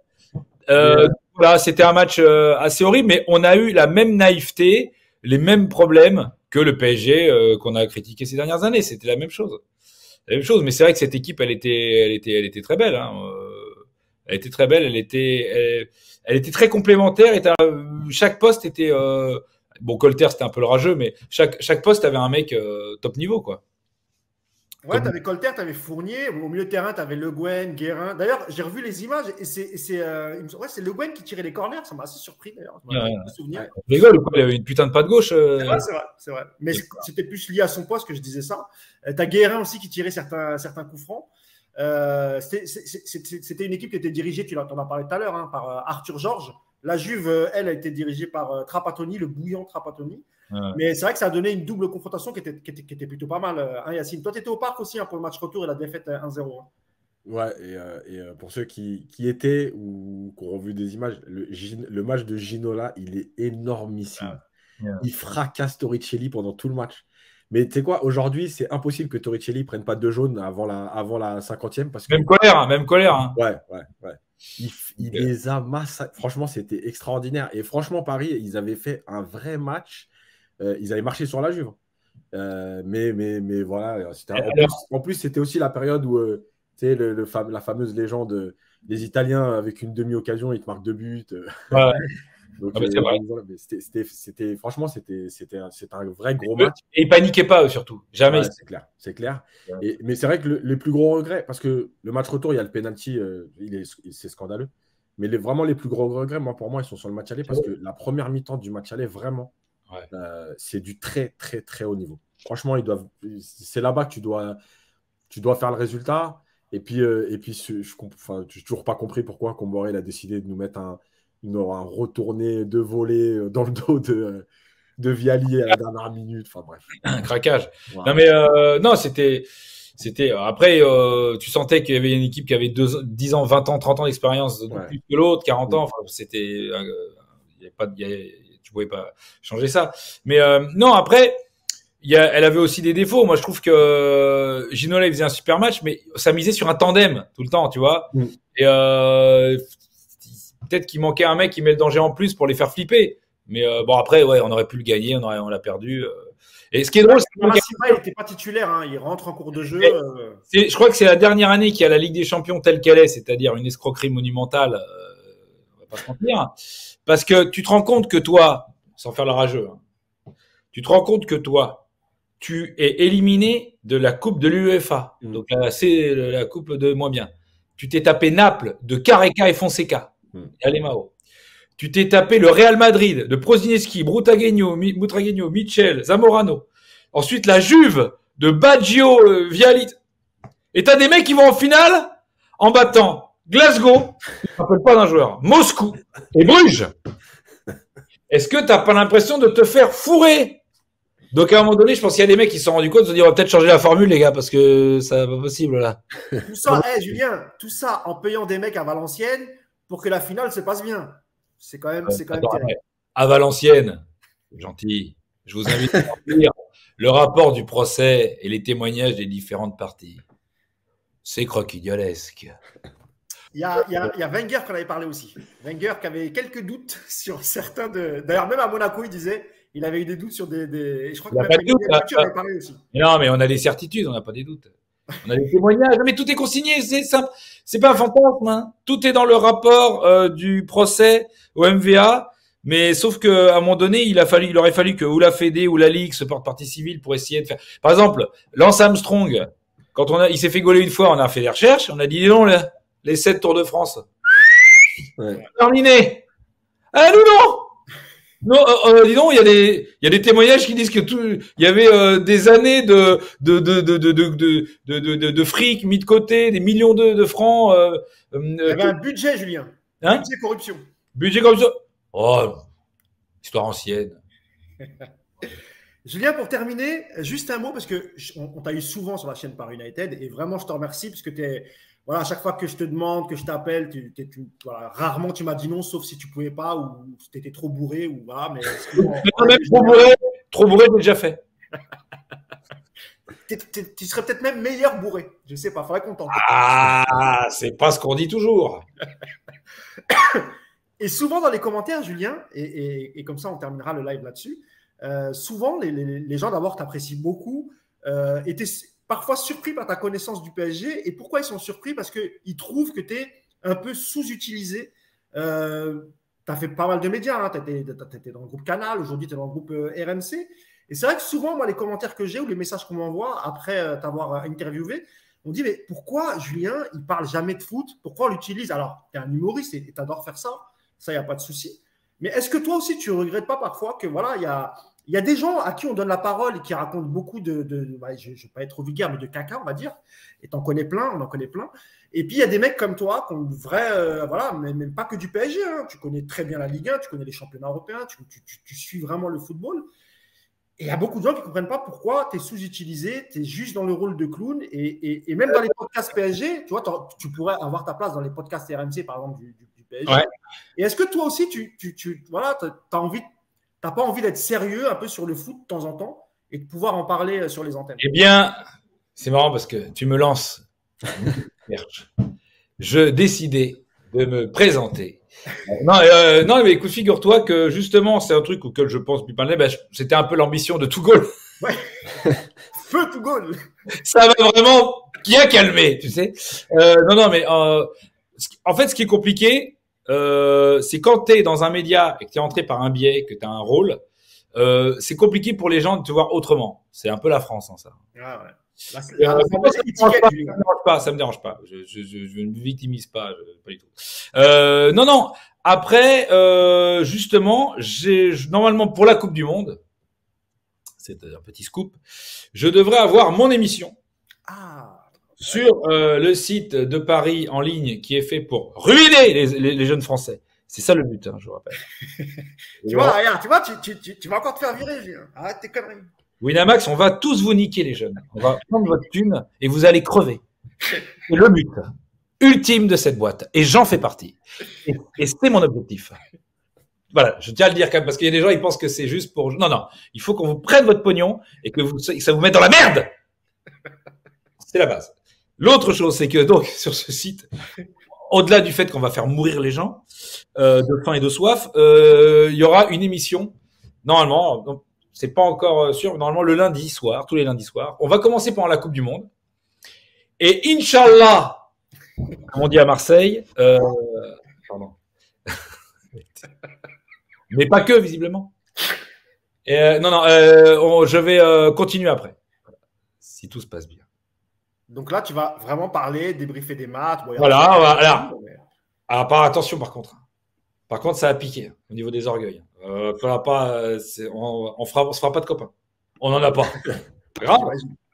Voilà, c'était un match assez horrible, mais on a eu la même naïveté, les mêmes problèmes que le PSG qu'on a critiqué ces dernières années. C'était la même chose. La même chose, mais c'est vrai que cette équipe, elle était très belle. Hein. Elle était très belle, elle était très complémentaire. Et chaque poste était bon. Colter, c'était un peu le rageux, mais chaque poste avait un mec top niveau, quoi. Ouais, tu avais Colter, tu avais Fournier. Au milieu de terrain, tu avais Le Guen, Guérin. D'ailleurs, j'ai revu les images et c'est Le Guen qui tirait les corners. Ça m'a assez surpris, d'ailleurs. Ouais. Rigole, il avait une putain de pas de gauche. C'est vrai. Mais c'était plus lié à son poste que je disais ça. Tu as Guérin aussi qui tirait certains coups francs. C'était une équipe qui était dirigée, tu en as parlé tout à l'heure, hein, par Arthur Georges. La Juve, elle, a été dirigée par Trapattoni, le bouillant Trapattoni. Ouais. Mais c'est vrai que ça a donné une double confrontation qui était plutôt pas mal, hein, Yacine. Toi, tu étais au parc aussi, hein, pour le match retour et la défaite 1-0. Hein. Ouais, et pour ceux qui étaient ou qui ont vu des images, le match de Ginola, il est énormissime. Il fracasse Torricelli pendant tout le match. Mais tu sais quoi, aujourd'hui, c'est impossible que Torricelli prenne pas 2 jaunes avant la 50e. Parce que... Même colère. Hein. Ouais. Il les a massacrés. Franchement, c'était extraordinaire. Et franchement, Paris, ils avaient fait un vrai match. Ils avaient marché sur la Juve. Mais voilà. En plus, c'était aussi la période où tu sais, la fameuse légende des Italiens avec une demi-occasion, ils te marquent 2 buts. Ouais. Donc, franchement, c'était un vrai gros match. Et ils paniquaient pas, eux, surtout. Jamais. Ouais, c'est clair. Ouais. Mais c'est vrai que le plus gros regret, parce que le match retour, il y a le penalty, c'est scandaleux. Mais vraiment, les plus gros regrets, pour moi, ils sont sur le match aller, parce que la première mi-temps du match aller, vraiment, c'est du très, très, très haut niveau. Franchement, c'est là-bas que tu dois faire le résultat. Et puis je n'ai toujours pas compris pourquoi Comboré a décidé de nous mettre un retourné de volée dans le dos de Viali à la dernière minute. Enfin bref. Un craquage. Ouais. Non, mais non, c'était. Après, tu sentais qu'il y avait une équipe qui avait 10 ans, 20 ans, 30 ans d'expérience de plus que l'autre, 40 ans. Enfin, c'était. Tu pouvais pas changer ça. Mais non, après. Elle avait aussi des défauts. Moi, je trouve que Ginola, il faisait un super match, mais ça misait sur un tandem tout le temps, tu vois. Et peut-être qu'il manquait un mec qui met le danger en plus pour les faire flipper. Mais bon, après, on aurait pu le gagner, on l'a perdu. Et ce qui est drôle, c'est que il n'était pas titulaire, hein, il rentre en cours de jeu. Je crois que c'est la dernière année qu'il y a la Ligue des Champions telle qu'elle est, c'est-à-dire une escroquerie monumentale. On va pas se mentir. Parce que tu te rends compte que toi, sans faire le rageux, tu te rends compte que toi, tu es éliminé de la Coupe de l'UEFA. Donc là, c'est la Coupe de moins bien. Tu t'es tapé Naples de Careca et Fonseca. Et Alemao. Tu t'es tapé le Real Madrid de Prosinecki, Butragueño, Michel, Zamorano. Ensuite, la Juve de Baggio, Viali. Et t'as des mecs qui vont en finale en battant Glasgow, je ne me rappelle pas d'un joueur, Moscou et Bruges. Est-ce que t'as pas l'impression de te faire fourrer? Donc, à un moment donné, je pense qu'il y a des mecs qui se sont rendus compte, ils se sont dit, on va peut-être changer la formule, les gars, parce que ça n'est pas possible, là. Tout ça, Julien, tout ça en payant des mecs à Valenciennes pour que la finale se passe bien. C'est quand même terrible. À Valenciennes, gentil, je vous invite à lire le rapport du procès et les témoignages des différentes parties. C'est croquignolesque. Il y a Wenger qui en avait parlé aussi. Wenger qui avait quelques doutes sur certains de. D'ailleurs, même à Monaco, il disait. Il avait eu des doutes sur des... Je crois que même avait parlé aussi. Non, mais on a des certitudes, on n'a pas des doutes. On a des témoignages. Mais tout est consigné, c'est simple. C'est pas un fantasme. Hein. Tout est dans le rapport du procès au MVA. Mais sauf qu'à un moment donné, il aurait fallu que ou la Fédé ou la Ligue se porte partie civile pour essayer de faire. Par exemple, Lance Armstrong, quand il s'est fait gauler une fois, on a fait des recherches, on a dit non, les 7 Tours de France. Terminé. Ah non. Non, dis donc, il y a des témoignages qui disent que il y avait des années de fric mis de côté, des millions de francs. Il y avait un budget, Julien. Hein? Budget corruption. Budget corruption. Oh, histoire ancienne. Julien, pour terminer, juste un mot, parce que on t'a eu souvent sur la chaîne Paris United, et vraiment, je te remercie, parce que voilà, à chaque fois que je te demande, que je t'appelle, voilà, rarement tu m'as dit non, sauf si tu pouvais pas ou tu étais trop bourré ou voilà. Mais sinon, Même trop bourré, j'ai déjà fait. tu serais peut-être même meilleur bourré. Je sais pas, faudrait qu'on tente. Ah, c'est pas ce qu'on dit toujours. Et souvent dans les commentaires, Julien, et comme ça on terminera le live là-dessus, souvent les gens d'abord t'apprécient beaucoup, étaient parfois surpris par ta connaissance du PSG. Et pourquoi ils sont surpris? Parce qu'ils trouvent que tu es un peu sous-utilisé. Tu as fait pas mal de médias, hein. Tu étais dans le groupe Canal, aujourd'hui tu es dans le groupe RMC. Et c'est vrai que souvent, moi, les commentaires que j'ai ou les messages qu'on m'envoie après t'avoir interviewé, on dit, mais pourquoi Julien, il parle jamais de foot? Pourquoi on l'utilise? Alors, tu es un humoriste et tu adores faire ça. Ça, il n'y a pas de souci. Mais est-ce que toi aussi, tu ne regrettes pas parfois que, voilà, il y a des gens à qui on donne la parole et qui racontent beaucoup je ne vais pas être trop vulgaire, mais de caca, on va dire. Et t'en connais plein, on en connaît plein. Et puis, il y a des mecs comme toi qui ont une vraie, voilà, même pas que du PSG. Hein. Tu connais très bien la Ligue 1, tu connais les championnats européens, tu suis vraiment le football. Et il y a beaucoup de gens qui ne comprennent pas pourquoi tu es sous-utilisé, tu es juste dans le rôle de clown. Et même dans les podcasts PSG, tu vois, tu pourrais avoir ta place dans les podcasts RMC, par exemple, du PSG. Ouais. Et est-ce que toi aussi, voilà, t'as pas envie d'être sérieux un peu sur le foot de temps en temps et de pouvoir en parler sur les antennes? Eh bien, c'est marrant parce que tu me lances. Je décidais de me présenter. Non, mais écoute, figure-toi que justement, c'est un truc auquel je pense depuis pas mal. C'était un peu l'ambition de Tougol. Ouais. Feu Tougol. Ça m'a vraiment bien calmé, tu sais. Non, mais en fait, ce qui est compliqué, c'est quand tu es dans un média et que tu es entré par un biais, que tu as un rôle, c'est compliqué pour les gens de te voir autrement. C'est un peu la France, hein, ça. Ah ouais. Ça me dérange pas. Je ne me victimise pas, pas du tout. Non. Après, justement, normalement pour la Coupe du Monde, c'est un petit scoop, je devrais avoir mon émission sur le site de Paris en ligne qui est fait pour ruiner les jeunes Français. C'est ça le but, hein, je vous rappelle. Tu vois, regarde, tu vas encore te faire virer, Julien. Arrête tes conneries. Winamax, on va tous vous niquer, les jeunes. On va prendre votre thune et vous allez crever. C'est le but ultime de cette boîte. Et j'en fais partie. Et c'est mon objectif. Voilà, je tiens à le dire quand même, parce qu'il y a des gens, ils pensent que c'est juste pour... Non. Il faut qu'on vous prenne votre pognon et que ça vous mette dans la merde. C'est la base. L'autre chose, c'est que donc, sur ce site, au-delà du fait qu'on va faire mourir les gens de faim et de soif, il y aura une émission, normalement... Donc, c'est pas encore sûr, normalement le lundi soir, tous les lundis soirs. On va commencer pendant la Coupe du Monde. Et Inch'Allah, comme on dit à Marseille, pardon. Mais pas que, visiblement. Je vais continuer après. Si tout se passe bien. Donc là, tu vas vraiment parler, débriefer des matchs. Voilà. Attention par contre. Par contre, ça a piqué au niveau des orgueils. On se fera pas de copains. On n'en a pas. Pas grave.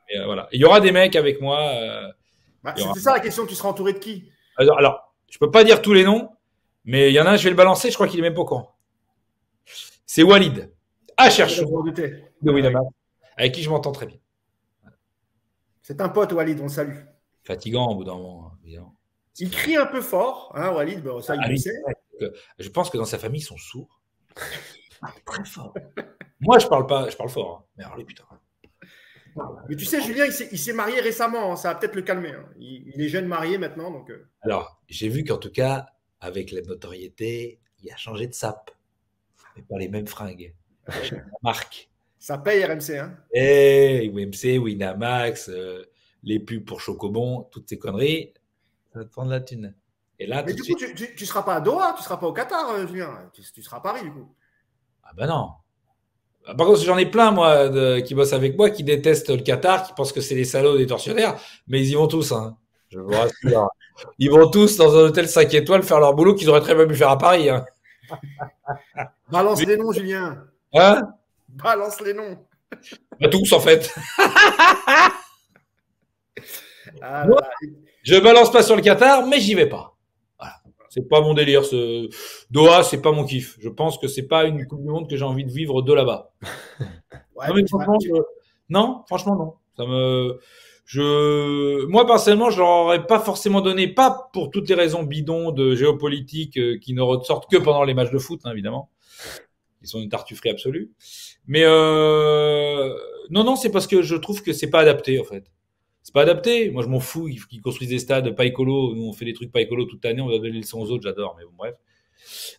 Et voilà. Il y aura des mecs avec moi. C'était ça la question. Tu seras entouré de qui? Alors, je peux pas dire tous les noms, mais il y en a un, je vais le balancer. Je crois qu'il est même pas au courant. C'est Walid. Cherchou de Winamax, avec qui je m'entends très bien. C'est un pote, Walid. On le salue. Fatigant au bout d'un moment, évidemment. Il crie un peu fort, hein, Walid. Ça, il le sait. Je pense que dans sa famille, ils sont sourds. Très fort. Moi, je parle fort. Hein. Mais alors, les putains. Mais tu sais, Julien, il s'est marié récemment. Hein. Ça va peut-être le calmer. Hein. Il est jeune marié maintenant. Donc... Alors, j'ai vu qu'en tout cas, avec la notoriété, il a changé de sape. Mais pas les mêmes fringues. La marque. Ça paye RMC. Hein. RMC, Winamax, les pubs pour Chocobon, toutes ces conneries. Ça va te prendre la thune. Et là, mais du coup, tu ne seras pas à Doha, tu ne seras pas au Qatar, Julien. Tu seras à Paris, du coup. Ah ben non. Par contre, j'en ai plein, moi, qui bossent avec moi, qui détestent le Qatar, qui pensent que c'est les salauds des tortionnaires, mais ils y vont tous. Hein. Je vous rassure. Ils vont tous dans un hôtel 5 étoiles faire leur boulot qu'ils auraient très bien pu faire à Paris. Hein. Balance les noms, Julien. Hein? Balance les noms. Pas tous, en fait. Moi, je balance pas sur le Qatar, mais j'y vais pas. Voilà. C'est pas mon délire. Doha, c'est pas mon kiff. Je pense que c'est pas une Coupe du Monde que j'ai envie de vivre de là-bas. Ouais, non, mais franchement, non. Moi, personnellement, je leur aurais pas forcément donné, pas pour toutes les raisons bidons de géopolitique qui ne ressortent que pendant les matchs de foot, hein, évidemment. Ils sont une tartufferie absolue. Mais non, c'est parce que je trouve que c'est pas adapté, en fait. C'est pas adapté. Moi, je m'en fous. Ils construisent des stades pas écolo. Nous, on fait des trucs pas écolo toute l'année. On va donner les leçons aux autres. J'adore. Mais bon, bref.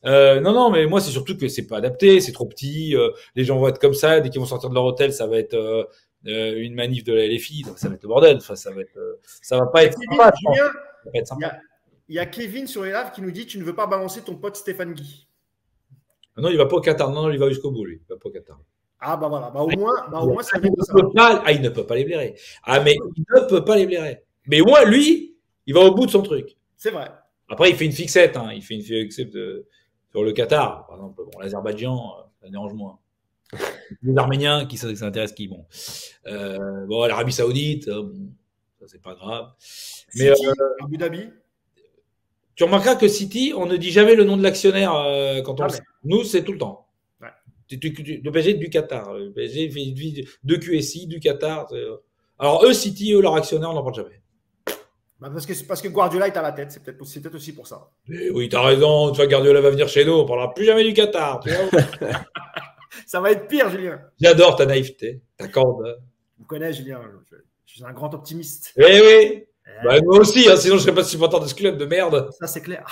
Non, mais moi, c'est surtout que c'est pas adapté. C'est trop petit. Les gens vont être comme ça. Dès qu'ils vont sortir de leur hôtel, ça va être une manif de la LFI. Donc, ça va être le bordel. Enfin, ça va pas être sympa. Julien, il y a Kevin sur les lives qui nous dit tu ne veux pas balancer ton pote Stéphane Guy. Non, il va pas au Qatar. Non, il va jusqu'au bout, lui. Il va pas au Qatar. Ah, bah voilà. Au moins, ça vient de ça. Il ne peut pas les blairer. Ah, mais il ne peut pas les blairer. Mais au moins, lui, il va au bout de son truc. C'est vrai. Après, il fait une fixette. Hein. Il fait une fixette sur le Qatar. Par exemple, bon, l'Azerbaïdjan, ça dérange moins. Les Arméniens, qui s'intéressent qui, bon. Bon, l'Arabie Saoudite, bon, ça, c'est pas grave. Mais City, Abu Dhabi. Tu remarqueras que City, on ne dit jamais le nom de l'actionnaire quand on le sait. Nous, c'est tout le temps. Ouais. Le PSG du Qatar. Le PSG fait de QSI, du Qatar. Alors, City, leur actionnaire, on n'en parle jamais. Bah parce que Guardiola est à la tête. C'est peut-être aussi pour ça. Mais oui, tu as raison. Tu vois, Guardiola va venir chez nous. On ne parlera plus jamais du Qatar. Tu vois. Ça va être pire, Julien. J'adore ta naïveté. T'accordes. Vous connaissez, Julien. Je suis un grand optimiste. Eh oui. Bah, moi aussi, hein, sinon je ne serais pas supporter de ce club de merde. Ça, c'est clair.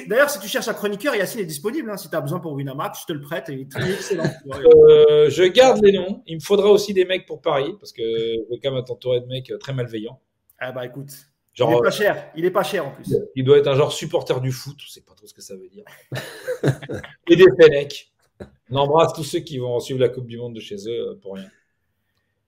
D'ailleurs, si tu cherches un chroniqueur, Yacine est disponible. Hein. Si tu as besoin pour Winamax, je te le prête. Il est très excellent. Je garde les noms. Il me faudra aussi des mecs pour Paris, parce que Wokam m'a entouré de mecs très malveillants. Ah bah écoute, genre, il est pas cher. Il est pas cher en plus. Il doit être un genre supporter du foot. Je ne sais pas trop ce que ça veut dire. Et des Fennecs. On embrasse tous ceux qui vont suivre la Coupe du Monde de chez eux pour rien.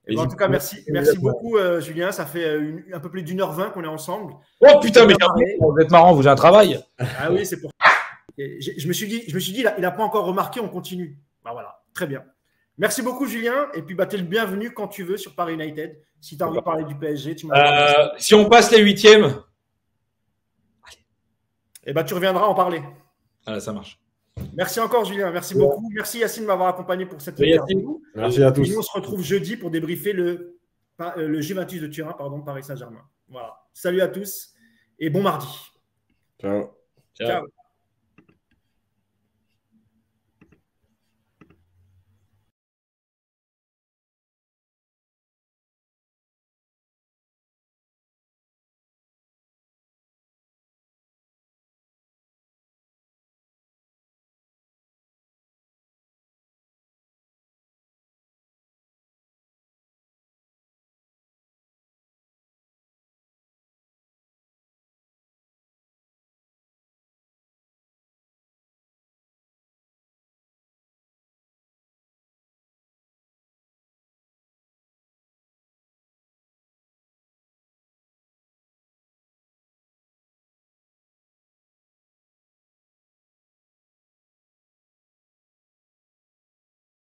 Et en tout cas, merci beaucoup, Julien. Ça fait un peu plus d'1h20 qu'on est ensemble. Oh putain, mais vous êtes marrant, vous avez un travail. Ah oui, c'est pour ça. Je me suis dit, il n'a pas encore remarqué, on continue. Bah voilà, très bien. Merci beaucoup, Julien. Et puis, tu es le bienvenu quand tu veux sur Paris United. Si tu as envie de parler du PSG, tu m'as si on passe les 8e. Eh ben, tu reviendras en parler. Voilà, ça marche. Merci encore, Julien. Merci beaucoup. Merci, Yacine, de m'avoir accompagné pour cette interview. Merci à tous. Et nous, on se retrouve jeudi pour débriefer le Juventus de Turin, Paris Saint-Germain. Voilà. Salut à tous et bon mardi. Ciao. Ciao.